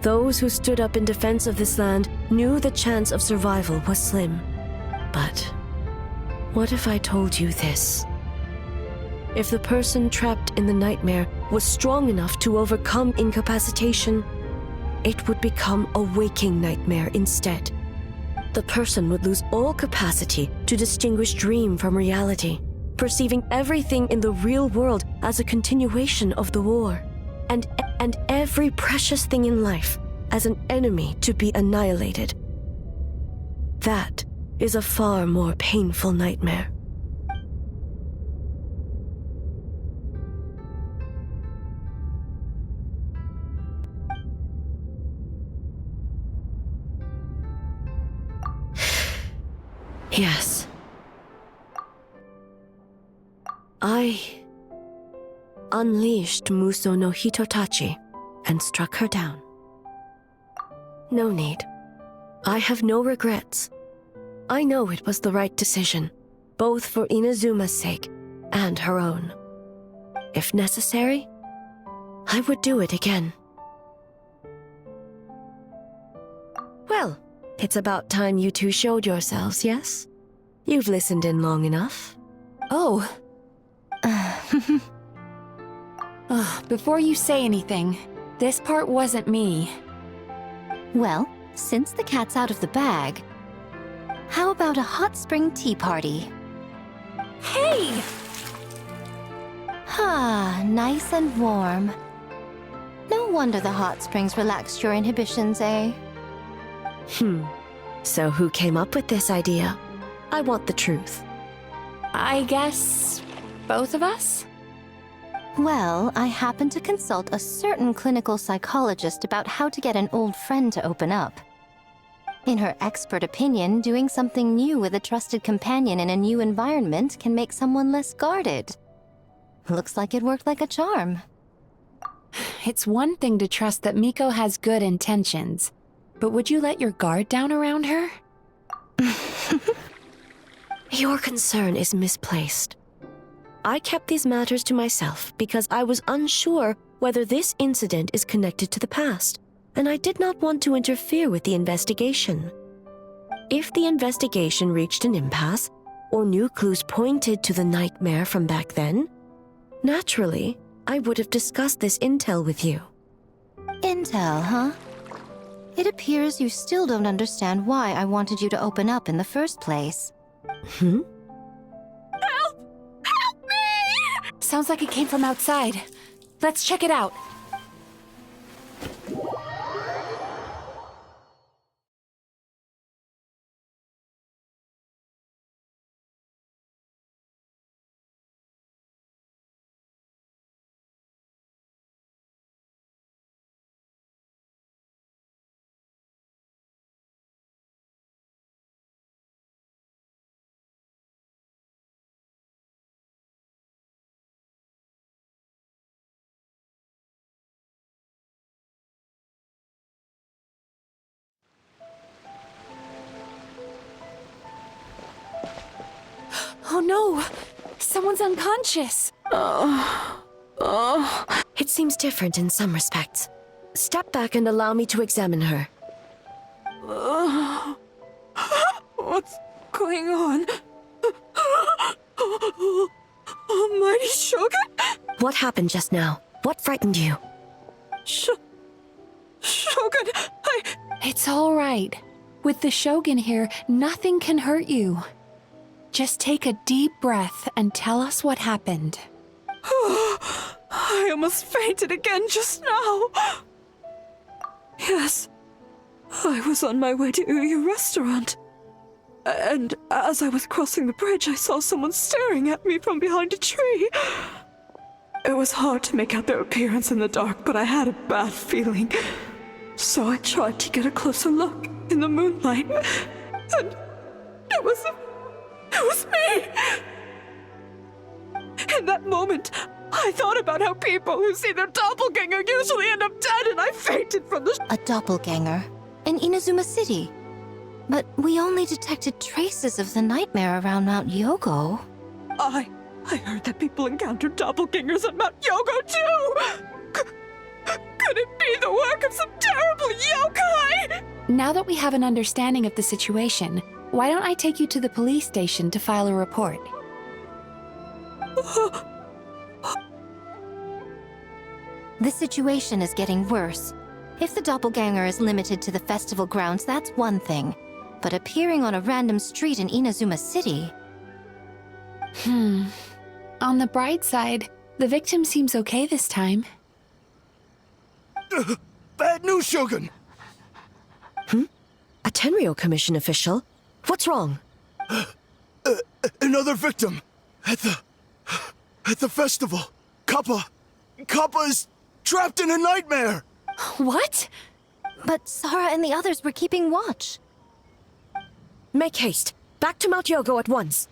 Those who stood up in defense of this land knew the chance of survival was slim. But what if I told you this? If the person trapped in the nightmare was strong enough to overcome incapacitation, it would become a waking nightmare instead. The person would lose all capacity to distinguish dream from reality, perceiving everything in the real world as a continuation of the war, and every precious thing in life as an enemy to be annihilated. That is a far more painful nightmare. Yes. I unleashed Muso no Hitotachi and struck her down. No need. I have no regrets. I know it was the right decision, both for Inazuma's sake and her own. If necessary, I would do it again. Well, it's about time you two showed yourselves, yes? You've listened in long enough. Oh. Before you say anything, this part wasn't me. Well, since the cat's out of the bag, how about a hot spring tea party? Hey! Nice and warm. No wonder the hot springs relaxed your inhibitions, eh? So who came up with this idea? I want the truth. I guess both of us? Well, I happened to consult a certain clinical psychologist about how to get an old friend to open up. In her expert opinion, doing something new with a trusted companion in a new environment can make someone less guarded. Looks like it worked like a charm. It's one thing to trust that Miko has good intentions, but would you let your guard down around her? Your concern is misplaced. I kept these matters to myself because I was unsure whether this incident is connected to the past, and I did not want to interfere with the investigation. If the investigation reached an impasse, or new clues pointed to the nightmare from back then, naturally, I would have discussed this intel with you. Intel, huh? It appears you still don't understand why I wanted you to open up in the first place. Help! Help me! Sounds like it came from outside. Let's check it out. Oh no! Someone's unconscious! It seems different in some respects. Step back and allow me to examine her. What's going on? Almighty Shogun? What happened just now? What frightened you? Shogun, It's all right. With the Shogun here, nothing can hurt you. Just take a deep breath and tell us what happened. I almost fainted again just now. Yes, I was on my way to Uyu restaurant. And as I was crossing the bridge, I saw someone staring at me from behind a tree. It was hard to make out their appearance in the dark, but I had a bad feeling. So I tried to get a closer look in the moonlight, and it was me! In that moment, I thought about how people who see their doppelganger usually end up dead, and I fainted from the— A doppelganger? In Inazuma City? But we only detected traces of the nightmare around Mount Yogo. I heard that people encountered doppelgangers at Mount Yogo too! Could it be the work of some terrible yokai? Now that we have an understanding of the situation, why don't I take you to the police station to file a report? The situation is getting worse. If the doppelganger is limited to the festival grounds, that's one thing. But appearing on a random street in Inazuma City... On the bright side, the victim seems okay this time. Bad news, Shogun! A Tenryou Commission official? What's wrong? Another victim! At the festival! Kappa is trapped in a nightmare! What? But Sara and the others were keeping watch. Make haste. Back to Mount Yogo at once.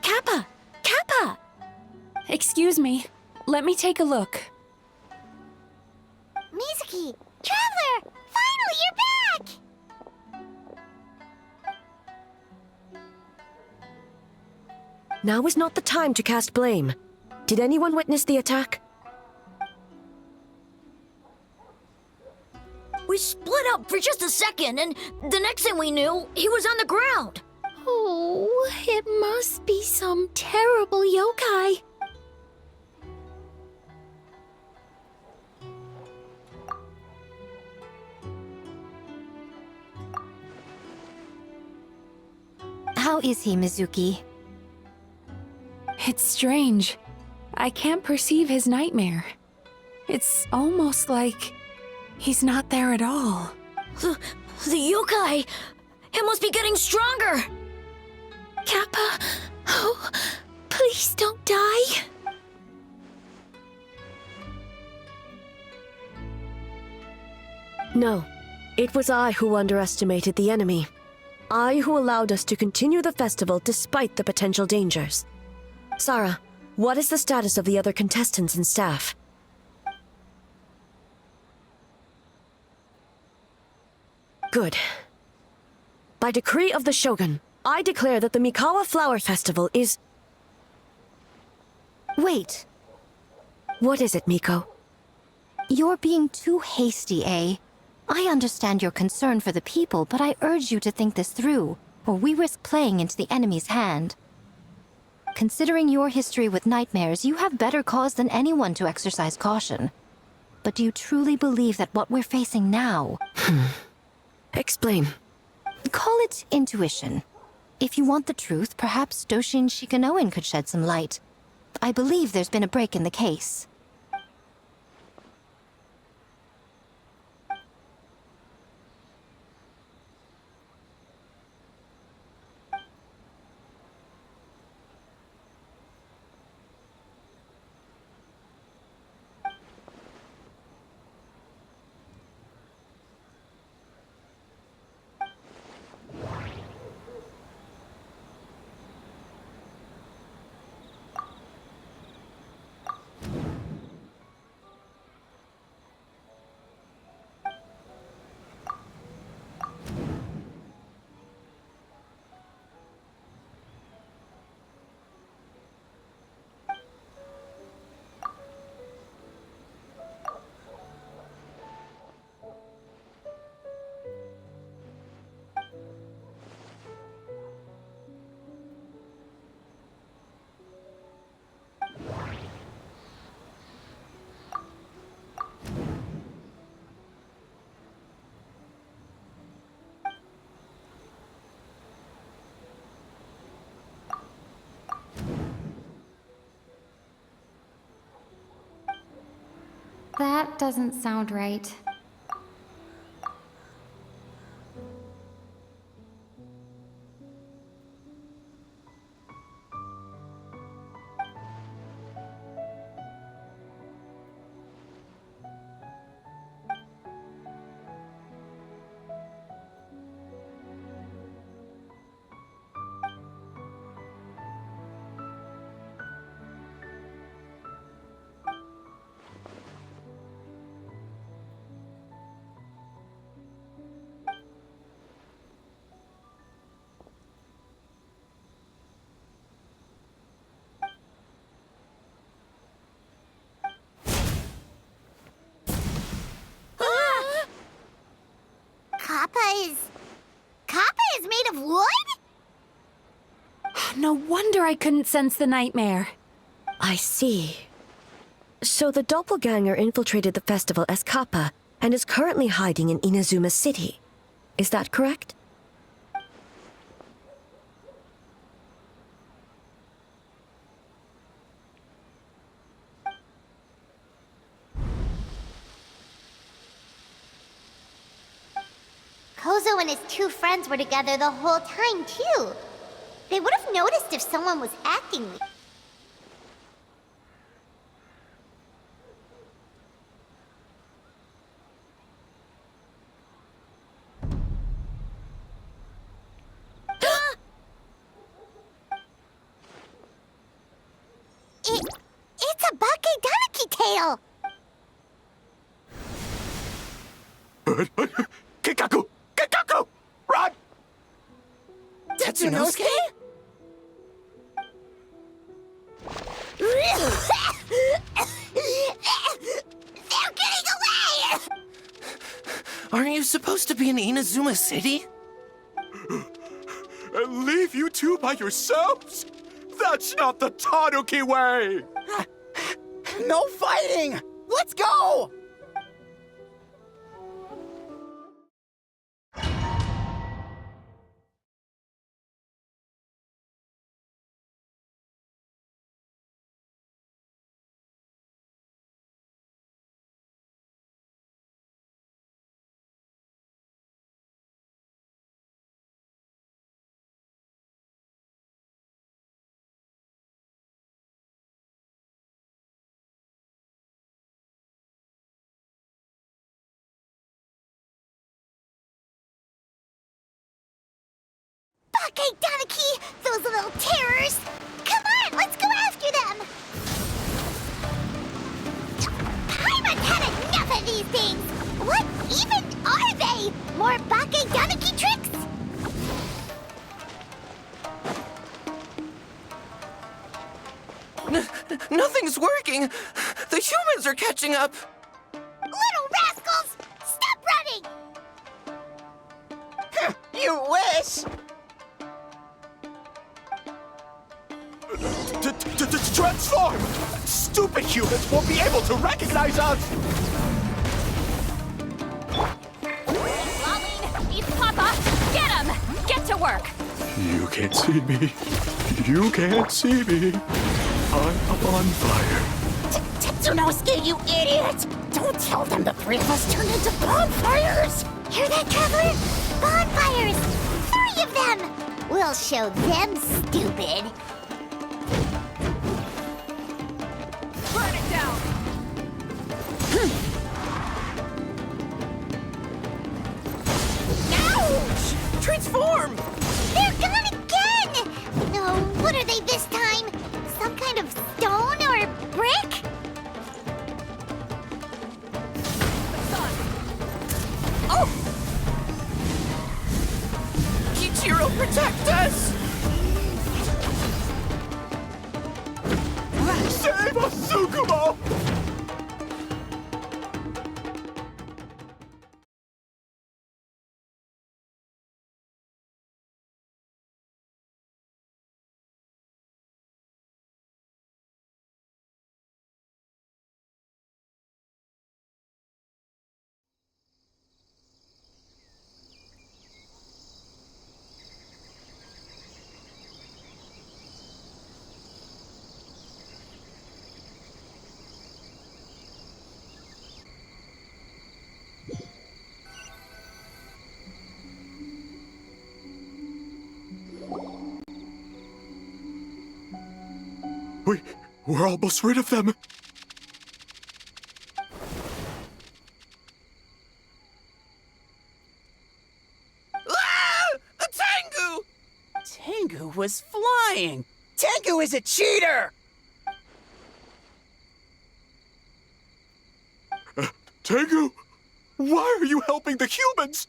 Kappa! Kappa! Excuse me. Let me take a look. Mizuki! Traveler! Finally, you're back! Now is not the time to cast blame. Did anyone witness the attack? We split up for just a second, and the next thing we knew, he was on the ground. Oh, it must be some terrible yokai. How is he, Mizuki? It's strange. I can't perceive his nightmare. It's almost like he's not there at all. The yokai! It must be getting stronger! Kappa, oh, please don't die. No. It was I who underestimated the enemy. I who allowed us to continue the festival despite the potential dangers. Sara, what is the status of the other contestants and staff? Good. By decree of the Shogun, I declare that the Mikawa Flower Festival is... Wait. What is it, Miko? You're being too hasty, eh? I understand your concern for the people, but I urge you to think this through, or we risk playing into the enemy's hand. Considering your history with nightmares, you have better cause than anyone to exercise caution. But do you truly believe that what we're facing now... Explain. Call it intuition. If you want the truth, perhaps Doshin Shikanoin could shed some light. I believe there's been a break in the case. That doesn't sound right. Kappa is made of wood? No wonder I couldn't sense the nightmare. I see. So the doppelganger infiltrated the festival as Kappa and is currently hiding in Inazuma City. Is that correct? Kozo and his two friends were together the whole time, too. They would have noticed if someone was acting weird. It's a Bakedaniki tail! Kikaku! Kikaku! Run! Tetsunosuke? They're getting away! Aren't you supposed to be in Inazuma City? And leave you two by yourselves? That's not the Tanuki way! No fighting! Let's go! Bakedaniki! Those little terrors! Come on, let's go after them! Paimon had enough of these things! What even are they? More Bakedaniki tricks? Nothing's working! The humans are catching up! Little rascals! Stop running! You wish! Transform! Stupid humans won't be able to recognize us! Lolene, eat Papa! Get him! Get to work! You can't see me. You can't see me. I'm on fire. Tetsunosuke, you idiot! Don't tell them the three of us turned into bonfires! Hear that, Traveler? Bonfires! 3 of them! We'll show them, stupid! Burn it down! Ouch! Transform! They're gone again! No, what are they this time? Some kind of stone or brick? Oh! Kichiro, protect us! Save us, Tsukumo! We're almost rid of them. Ah! A Tengu! Tengu was flying! Tengu is a cheater! Tengu, why are you helping the humans?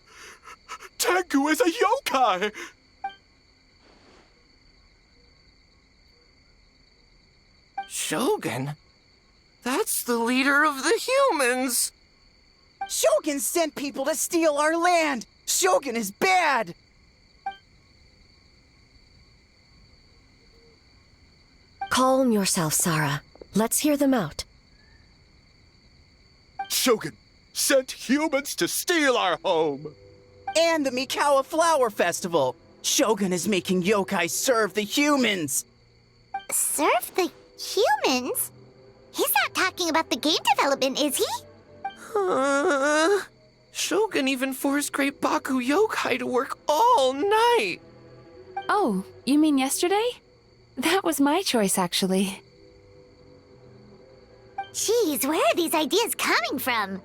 Tengu is a yokai! Shogun? That's the leader of the humans! Shogun sent people to steal our land! Shogun is bad! Calm yourself, Sarah. Let's hear them out. Shogun sent humans to steal our home! And the Mikawa Flower Festival! Shogun is making yokai serve the humans! Serve the humans? He's not talking about the game development, is he? Shogun even forced Great Baku yokai to work all night! Oh, you mean yesterday? That was my choice, actually. Jeez, where are these ideas coming from?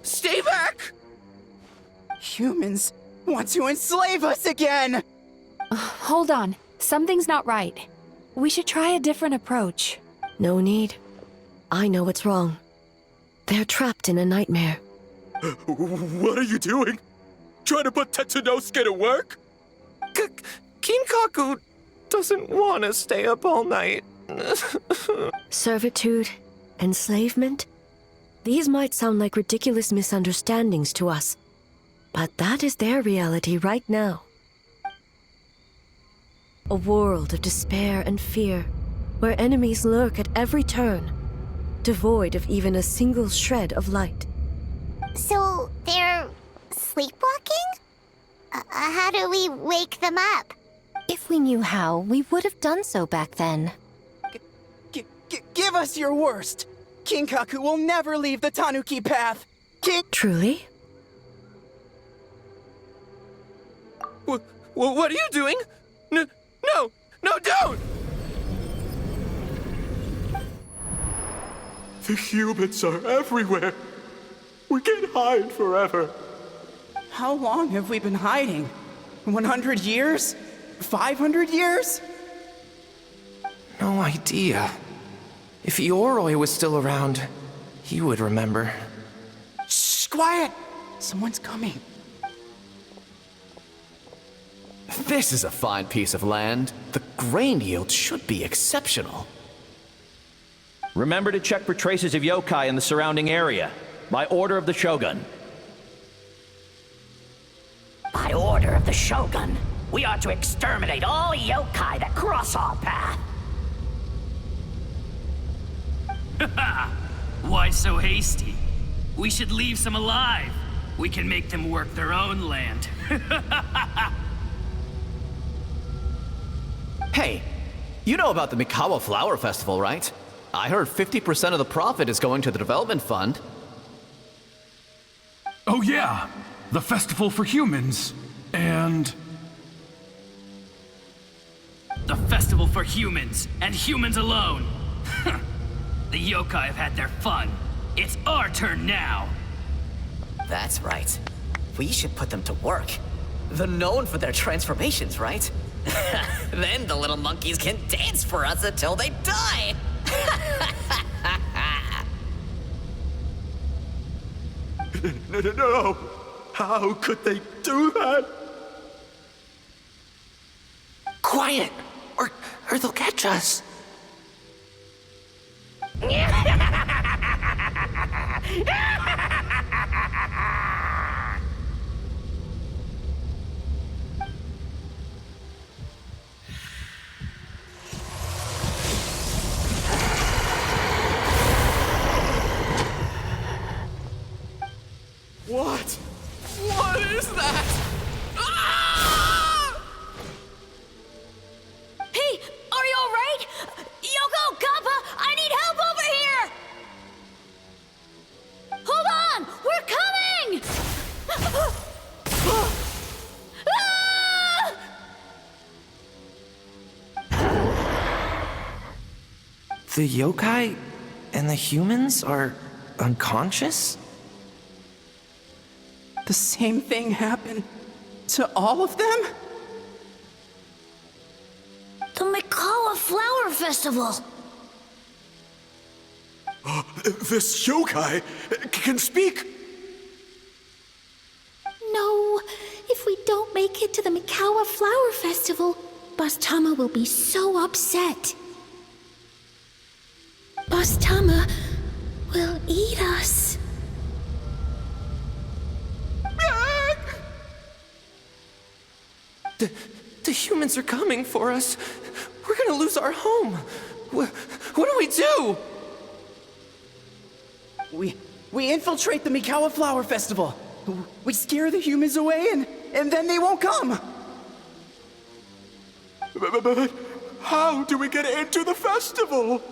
Stay back! Humans want to enslave us again! Hold on. Something's not right. We should try a different approach. No need. I know what's wrong. They're trapped in a nightmare. What are you doing? Trying to put Tetsunosuke to work? Kinkaku doesn't want to stay up all night. Servitude, enslavement? These might sound like ridiculous misunderstandings to us, but that is their reality right now. A world of despair and fear, where enemies lurk at every turn, devoid of even a single shred of light. So, they're sleepwalking? How do we wake them up? If we knew how, we would have done so back then. Give us your worst! Kinkaku will never leave the Tanuki path! Truly? What are you doing? No, don't! The humans are everywhere. We can't hide forever. How long have we been hiding? 100 years? 500 years? No idea. If Yoroi was still around, he would remember. Shh, quiet! Someone's coming. This is a fine piece of land. The grain yield should be exceptional. Remember to check for traces of yokai in the surrounding area. By order of the Shogun. By order of the Shogun, we are to exterminate all yokai that cross our path. Why so hasty? We should leave some alive. We can make them work their own land. Hey, you know about the Mikawa Flower Festival, right? I heard 50% of the profit is going to the development fund. Oh yeah, the festival for humans. And... The festival for humans, and humans alone. The yokai have had their fun. It's our turn now. That's right. We should put them to work. They're known for their transformations, right? Then the little monkeys can dance for us until they die! No! How could they do that? Quiet, or they'll catch us. What? What is that? Ah! Hey, are you alright? Yoko, Kappa, I need help over here! Hold on! We're coming! Ah! The yokai and the humans are unconscious? The same thing happened to all of them? The Mikawa Flower Festival! This yokai can speak! No, if we don't make it to the Mikawa Flower Festival, Boss Tama will be so upset. Boss Tama will eat us. The humans are coming for us. We're gonna lose our home. What do we do? We infiltrate the Mikawa Flower Festival. We scare the humans away and then they won't come. But how do we get into the festival?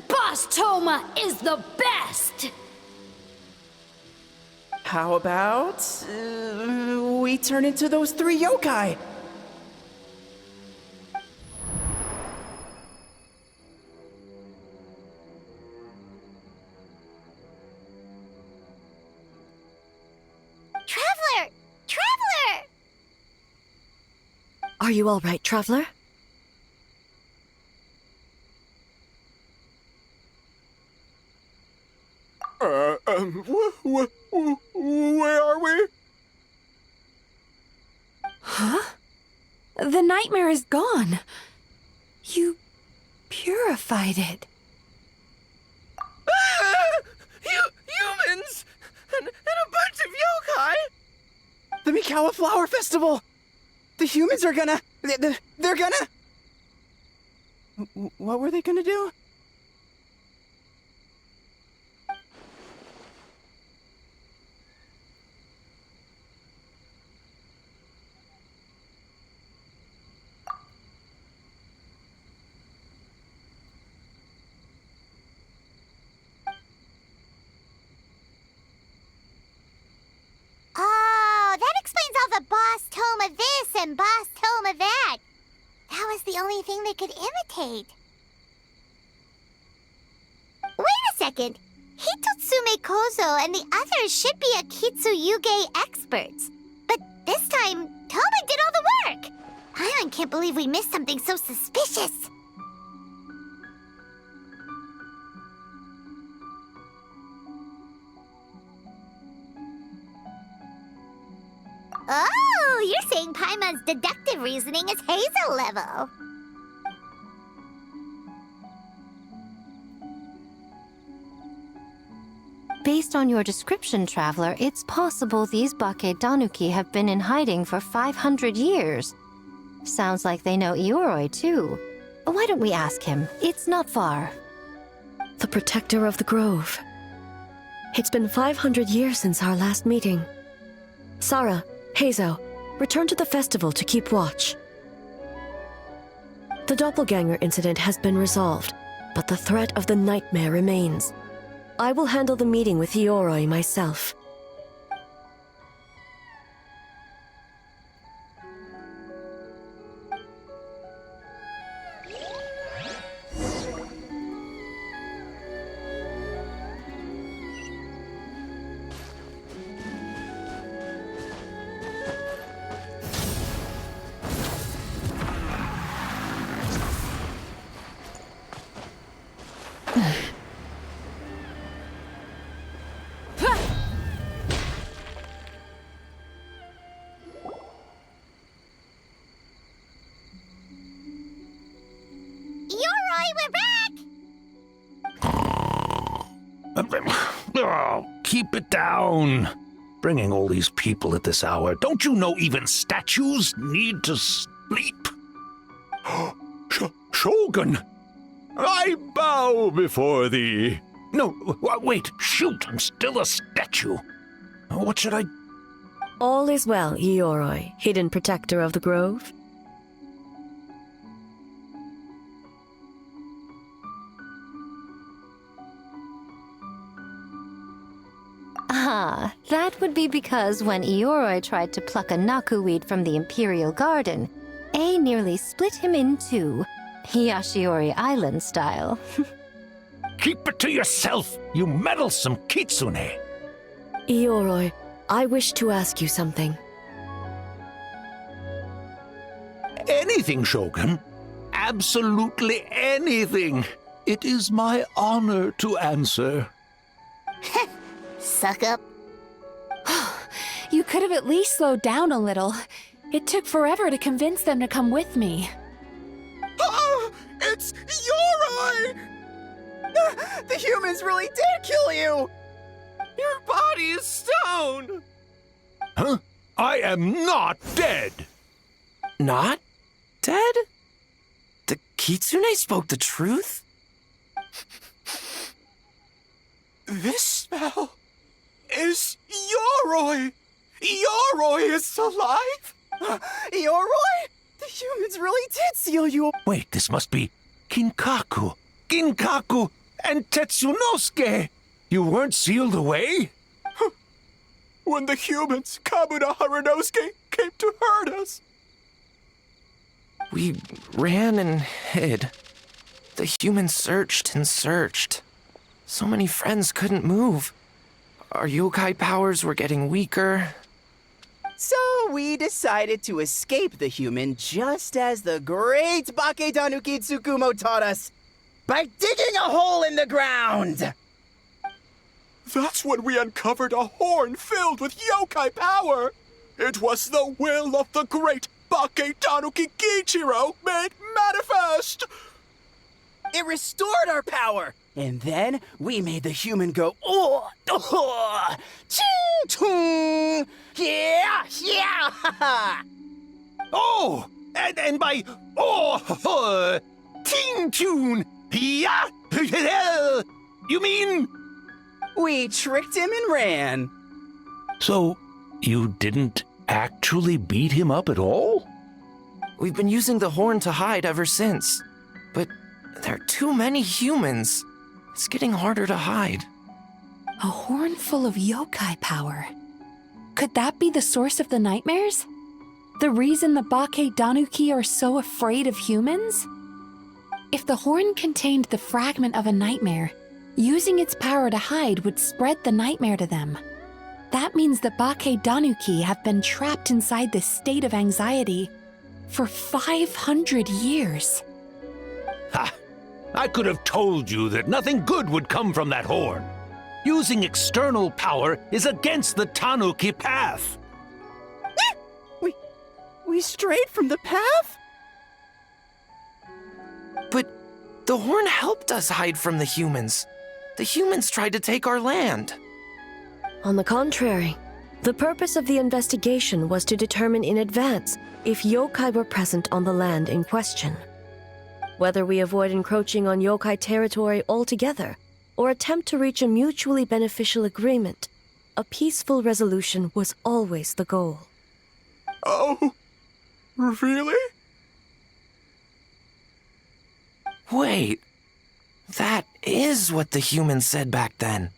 Boss Toma is the best! How about we turn into those 3 yokai? Traveler! Traveler! Are you all right, Traveler? Where are we? Huh? The nightmare is gone. You purified it. Humans! And a bunch of yokai! The Mikawa Flower Festival! The humans are gonna... They're gonna... What were they gonna do? Oh, that explains all the Boss Toma this and Boss Toma that. That was the only thing they could imitate. Wait a second. Hitotsume Kozo and the others should be Akitsuyuge experts. But this time, Toma did all the work. I can't believe we missed something so suspicious. Oh, you're saying Paimon's deductive reasoning is Hazel level. Based on your description, Traveler, it's possible these Bake Danuki have been in hiding for 500 years. Sounds like they know Ioroi, too. Why don't we ask him? It's not far. The protector of the grove. It's been 500 years since our last meeting. Sarah, Hazo, return to the festival to keep watch. The doppelganger incident has been resolved, but the threat of the nightmare remains. I will handle the meeting with Ioroi myself. Oh, keep it down. Bringing all these people at this hour. Don't you know even statues need to sleep? Shogun, I bow before thee. No, wait, shoot, I'm still a statue. What should I... All is well, Ioroi, hidden protector of the grove. Ah, that would be because when Ioroi tried to pluck a nakuweed from the Imperial Garden, A nearly split him in two, Yashiori Island style. Keep it to yourself, you meddlesome kitsune. Ioroi, I wish to ask you something. Anything, Shogun. Absolutely anything. It is my honor to answer. Suck up. You could have at least slowed down a little. It took forever to convince them to come with me. Oh, it's Yoroi! The humans really did kill you! Your body is stone! Huh? I am not dead! Not dead? The Kitsune spoke the truth? This smell is Yoroi! Yoroi is alive! Yoroi? The humans really did seal you. Wait, this must be Kinkaku. Kinkaku and Tetsunosuke! You weren't sealed away? When the humans, Kabuna Harunosuke, came to hurt us. We ran and hid. The humans searched and searched. So many friends couldn't move. Our yokai powers were getting weaker. So we decided to escape the human just as the great Bakedanuki Tsukumo taught us, by digging a hole in the ground! That's when we uncovered a horn filled with yokai power. It was the will of the great Bakedanuki Kichiro made manifest. It restored our power, and then we made the human go, oh, oh, ching, yeah, yeah. Oh, and by ting tune, yeah, you mean? We tricked him and ran. So, you didn't actually beat him up at all? We've been using the horn to hide ever since. But there are too many humans. It's getting harder to hide. A horn full of yokai power. Could that be the source of the nightmares? The reason the Bakedanuki are so afraid of humans? If the horn contained the fragment of a nightmare, using its power to hide would spread the nightmare to them. That means the Bakedanuki have been trapped inside this state of anxiety for 500 years. Ha! I could have told you that nothing good would come from that horn. Using external power is against the Tanuki path. We strayed from the path? But the horn helped us hide from the humans. The humans tried to take our land. On the contrary, the purpose of the investigation was to determine in advance if yokai were present on the land in question. Whether we avoid encroaching on yokai territory altogether, or attempt to reach a mutually beneficial agreement, a peaceful resolution was always the goal. Oh, really? Wait, that is what the humans said back then,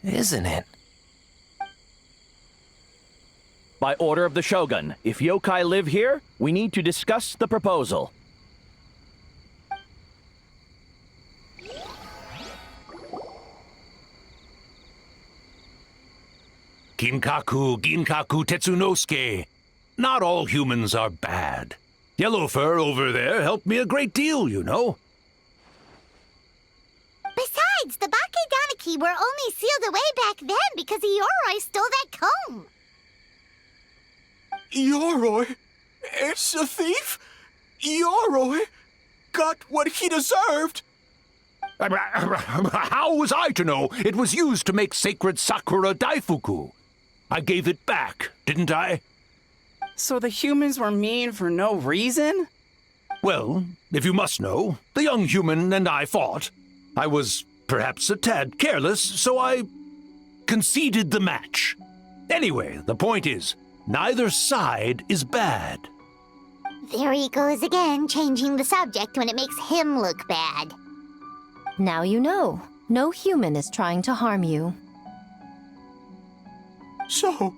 isn't it? By order of the Shogun, if yokai live here, we need to discuss the proposal. Ginkaku Tetsunosuke. Not all humans are bad. Yellowfur over there helped me a great deal, you know. Besides, the Bakedanuki were only sealed away back then because Ioroi stole that comb. Yoroi is a thief? Yoroi got what he deserved. How was I to know it was used to make sacred Sakura Daifuku? I gave it back, didn't I? So the humans were mean for no reason? Well, if you must know, the young human and I fought. I was perhaps a tad careless, so I conceded the match. Anyway, the point is, neither side is bad. There he goes again, changing the subject when it makes him look bad. Now you know. No human is trying to harm you. So,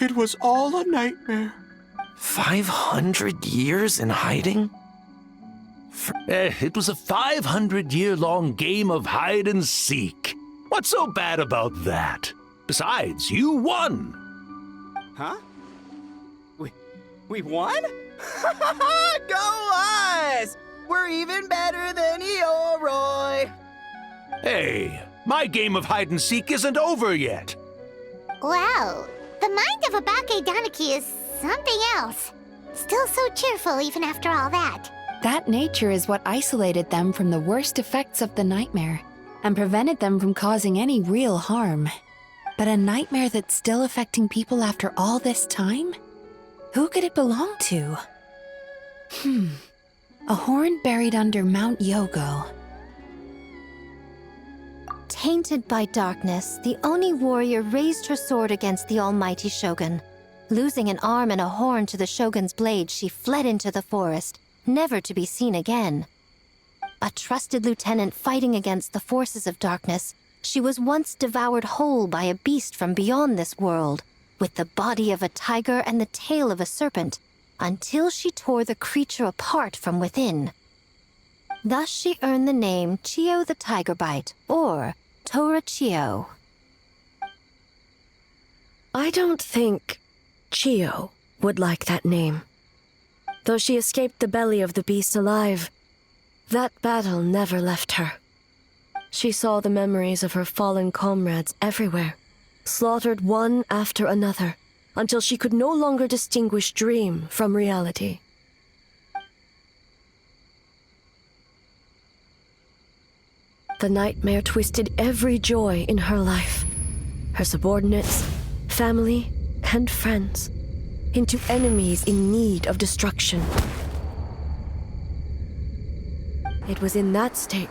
it was all a nightmare. 500 years in hiding? It was a 500-year-long game of hide and seek. What's so bad about that? Besides, you won. Huh? We won? Go us! We're even better than Eoroy! Hey, my game of hide and seek isn't over yet. Wow, the mind of a Bakedaniki is something else. Still so cheerful even after all that. That nature is what isolated them from the worst effects of the nightmare and prevented them from causing any real harm. But a nightmare that's still affecting people after all this time? Who could it belong to? A horn buried under Mount Yogo. Tainted by darkness, the Oni warrior raised her sword against the almighty shogun. Losing an arm and a horn to the shogun's blade, she fled into the forest, never to be seen again. A trusted lieutenant fighting against the forces of darkness, she was once devoured whole by a beast from beyond this world, with the body of a tiger and the tail of a serpent, until she tore the creature apart from within. Thus she earned the name Chiyo the Tigerbite, or Tora Chiyo. I don't think Chiyo would like that name. Though she escaped the belly of the beast alive, that battle never left her. She saw the memories of her fallen comrades everywhere, slaughtered one after another, until she could no longer distinguish dream from reality. The nightmare twisted every joy in her life, her subordinates, family, and friends, into enemies in need of destruction. It was in that state,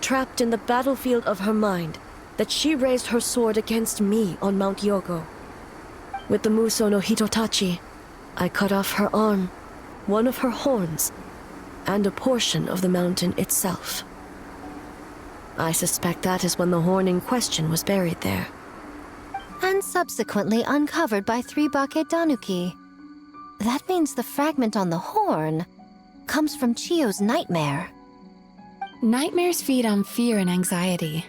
trapped in the battlefield of her mind, that she raised her sword against me on Mount Yogo. With the Muso no Hitotachi, I cut off her arm, one of her horns, and a portion of the mountain itself. I suspect that is when the horn in question was buried there. And subsequently uncovered by 3 Bakedanuki. That means the fragment on the horn comes from Chiyo's nightmare. Nightmares feed on fear and anxiety.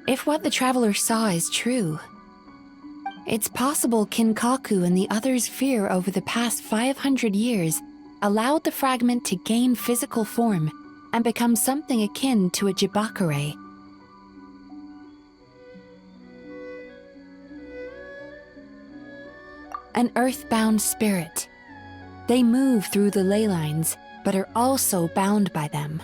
If what the traveler saw is true, it's possible Kinkaku and the others' fear over the past 500 years allowed the fragment to gain physical form and become something akin to a jibakure. An earthbound spirit. They move through the ley lines, but are also bound by them.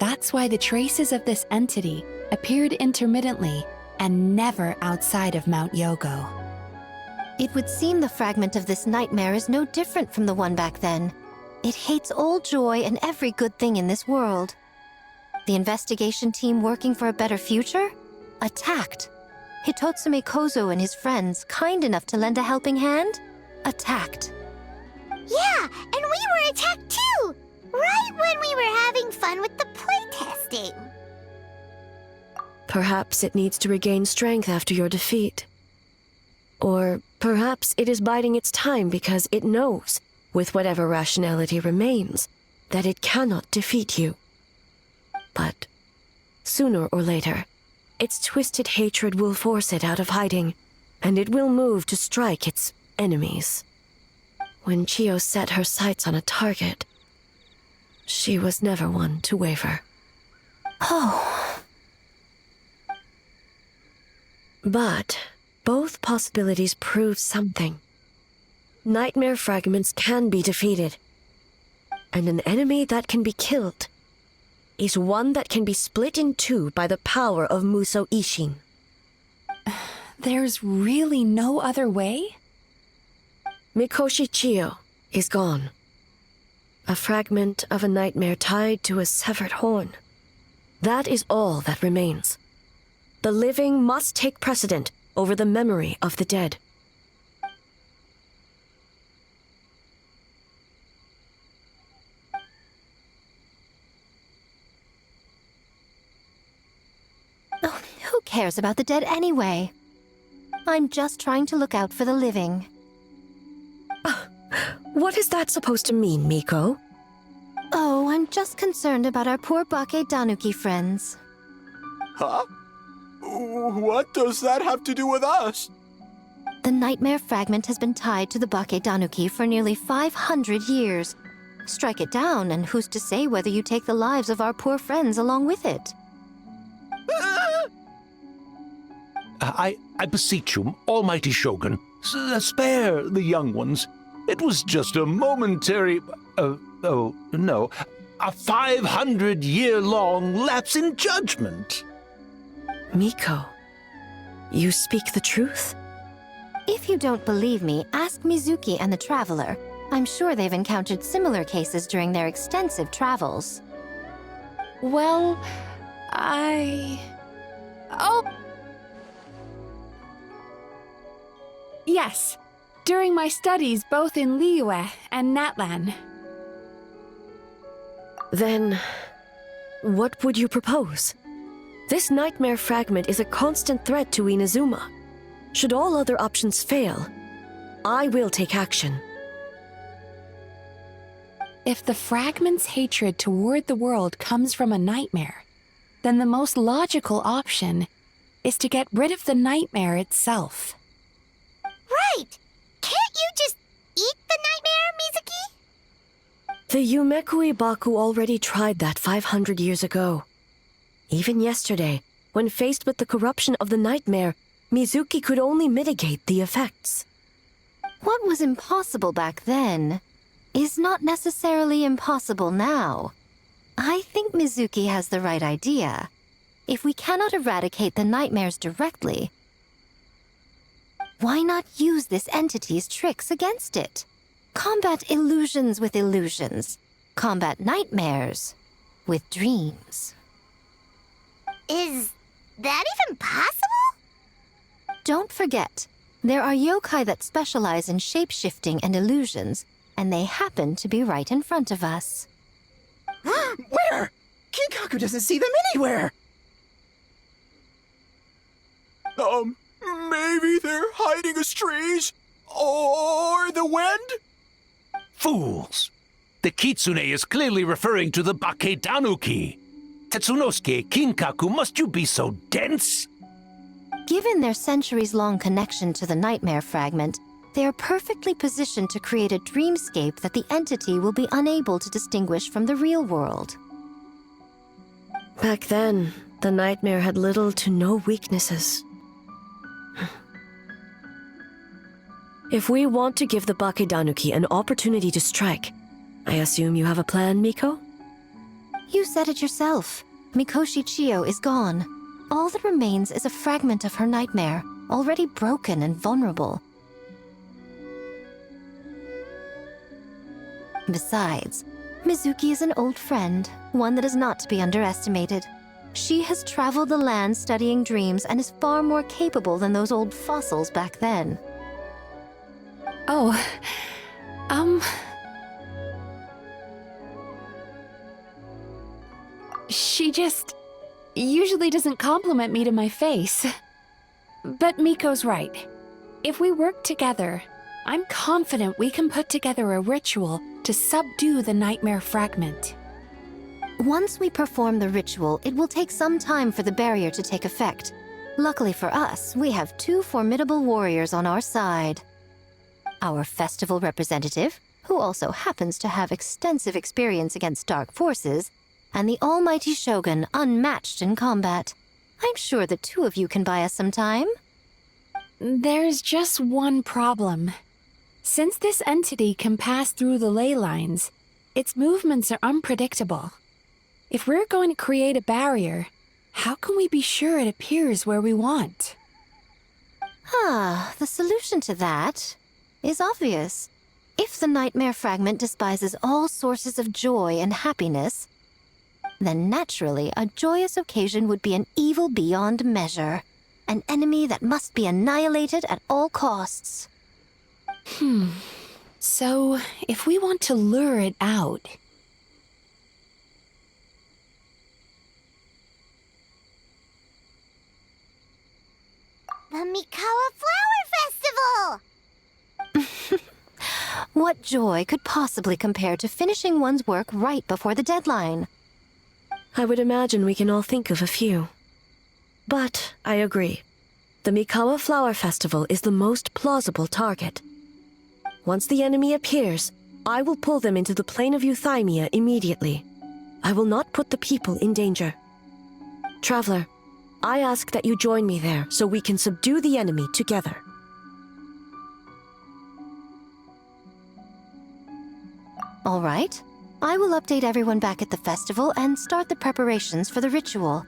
That's why the traces of this entity appeared intermittently and never outside of Mount Yogo. It would seem the fragment of this nightmare is no different from the one back then. It hates all joy and every good thing in this world. The investigation team working for a better future? Attacked. Hitotsume Kozo and his friends, kind enough to lend a helping hand? Attacked. Yeah, and we were attacked too! Right when we were having fun with the playtesting. Perhaps it needs to regain strength after your defeat. Or perhaps it is biding its time because it knows, with whatever rationality remains, that it cannot defeat you. But sooner or later, its twisted hatred will force it out of hiding, and it will move to strike its enemies. When Chiyo set her sights on a target, she was never one to waver. Oh. But both possibilities prove something. Nightmare fragments can be defeated, and an enemy that can be killed is one that can be split in two by the power of Muso Ishin. There's really no other way? Mikoshi Chiyo is gone. A fragment of a nightmare tied to a severed horn. That is all that remains. The living must take precedent over the memory of the dead. Oh, who cares about the dead anyway? I'm just trying to look out for the living. What is that supposed to mean, Miko? Oh, I'm I'm just concerned about our poor Bake Tanuki friends. Huh? What does that have to do with us? The nightmare fragment has been tied to the Bake Tanuki for nearly 500 years. Strike it down, and who's to say whether you take the lives of our poor friends along with it? I beseech you, almighty Shogun, spare the young ones. It was just a momentary... a 500-year-long lapse in judgment. Miko, you speak the truth? If you don't believe me, ask Mizuki and the Traveler. I'm sure they've encountered similar cases during their extensive travels. Well, Oh! Yes, during my studies both in Liyue and Natlan. Then, what would you propose? This nightmare fragment is a constant threat to Inazuma. Should all other options fail, I will take action. If the fragment's hatred toward the world comes from a nightmare, then the most logical option is to get rid of the nightmare itself. Right! Can't you just eat the nightmare, Mizuki? The Yumekui Baku already tried that 500 years ago. Even yesterday, when faced with the corruption of the nightmare, Mizuki could only mitigate the effects. What was impossible back then is not necessarily impossible now. I think Mizuki has the right idea. If we cannot eradicate the nightmares directly, why not use this entity's tricks against it? Combat illusions with illusions. Combat nightmares with dreams. Is that even possible? Don't forget, there are yokai that specialize in shape-shifting and illusions, and they happen to be right in front of us. Where? Kinkaku doesn't see them anywhere! Maybe they're hiding us trees? Or the wind? Fools! The kitsune is clearly referring to the Bake Tanuki. Tetsunosuke, Kinkaku, must you be so dense? Given their centuries-long connection to the nightmare fragment, they are perfectly positioned to create a dreamscape that the entity will be unable to distinguish from the real world. Back then, the nightmare had little to no weaknesses. If we want to give the Bake Tanuki an opportunity to strike, I assume you have a plan, Miko? You said it yourself. Mikoshi Chiyo is gone. All that remains is a fragment of her nightmare, already broken and vulnerable. Besides, Mizuki is an old friend, one that is not to be underestimated. She has traveled the land studying dreams and is far more capable than those old fossils back then. Oh, She just usually doesn't compliment me to my face. But Miko's right. If we work together, I'm confident we can put together a ritual to subdue the nightmare fragment. Once we perform the ritual, it will take some time for the barrier to take effect. Luckily for us, we have two formidable warriors on our side. Our festival representative, who also happens to have extensive experience against dark forces, and the almighty Shogun, unmatched in combat. I'm sure the two of you can buy us some time. There's just one problem. Since this entity can pass through the ley lines, its movements are unpredictable. If we're going to create a barrier, how can we be sure it appears where we want? The solution to that is obvious. If the nightmare fragment despises all sources of joy and happiness, then naturally a joyous occasion would be an evil beyond measure, an enemy that must be annihilated at all costs. So, if we want to lure it out... The Mikawa Flower Festival! What joy could possibly compare to finishing one's work right before the deadline? I would imagine we can all think of a few. But I agree. The Mikawa Flower Festival is the most plausible target. Once the enemy appears, I will pull them into the plain of Euthymia immediately. I will not put the people in danger. Traveler, I ask that you join me there so we can subdue the enemy together. All right. I will update everyone back at the festival and start the preparations for the ritual.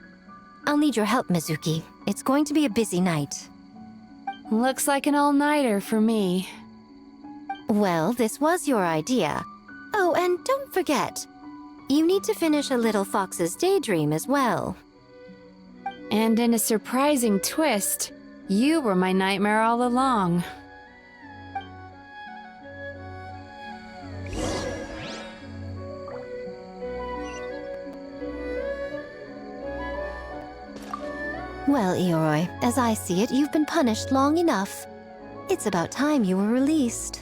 I'll need your help, Mizuki. It's going to be a busy night. Looks like an all-nighter for me. Well, this was your idea. Oh, and don't forget, you need to finish a Little Fox's Daydream as well. And in a surprising twist, you were my nightmare all along. Well, Ioroi, as I see it, you've been punished long enough. It's about time you were released.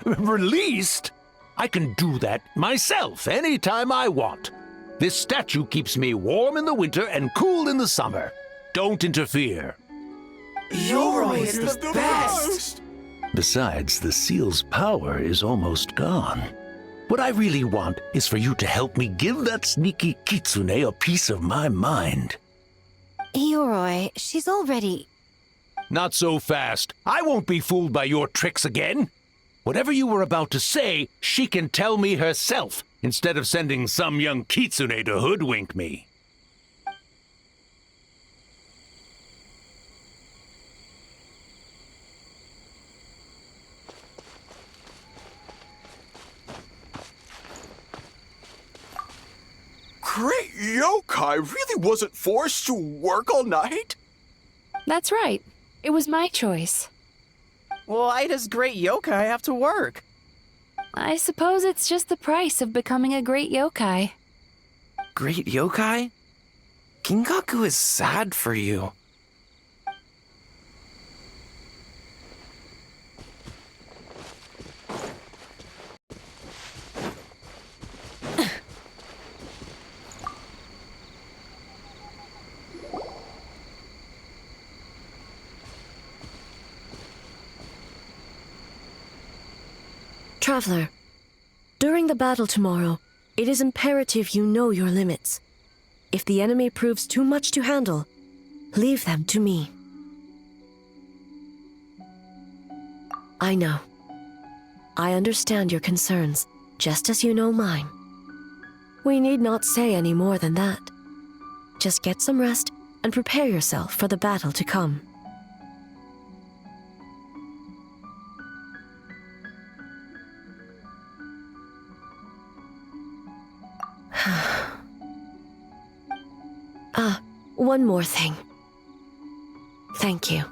Released? I can do that myself anytime I want. This statue keeps me warm in the winter and cool in the summer. Don't interfere. Yoroi is the best! Besides, the seal's power is almost gone. What I really want is for you to help me give that sneaky kitsune a piece of my mind. Ioroi, she's already... Not so fast. I won't be fooled by your tricks again. Whatever you were about to say, she can tell me herself, instead of sending some young kitsune to hoodwink me. Great yokai really wasn't forced to work all night? That's right. It was my choice. Why does great yokai have to work? I suppose it's just the price of becoming a great yokai. Great yokai? Kingaku is sad for you. Traveler, during the battle tomorrow, it is imperative you know your limits. If the enemy proves too much to handle, leave them to me. I know. I understand your concerns, just as you know mine. We need not say any more than that. Just get some rest and prepare yourself for the battle to come. One more thing. Thank you.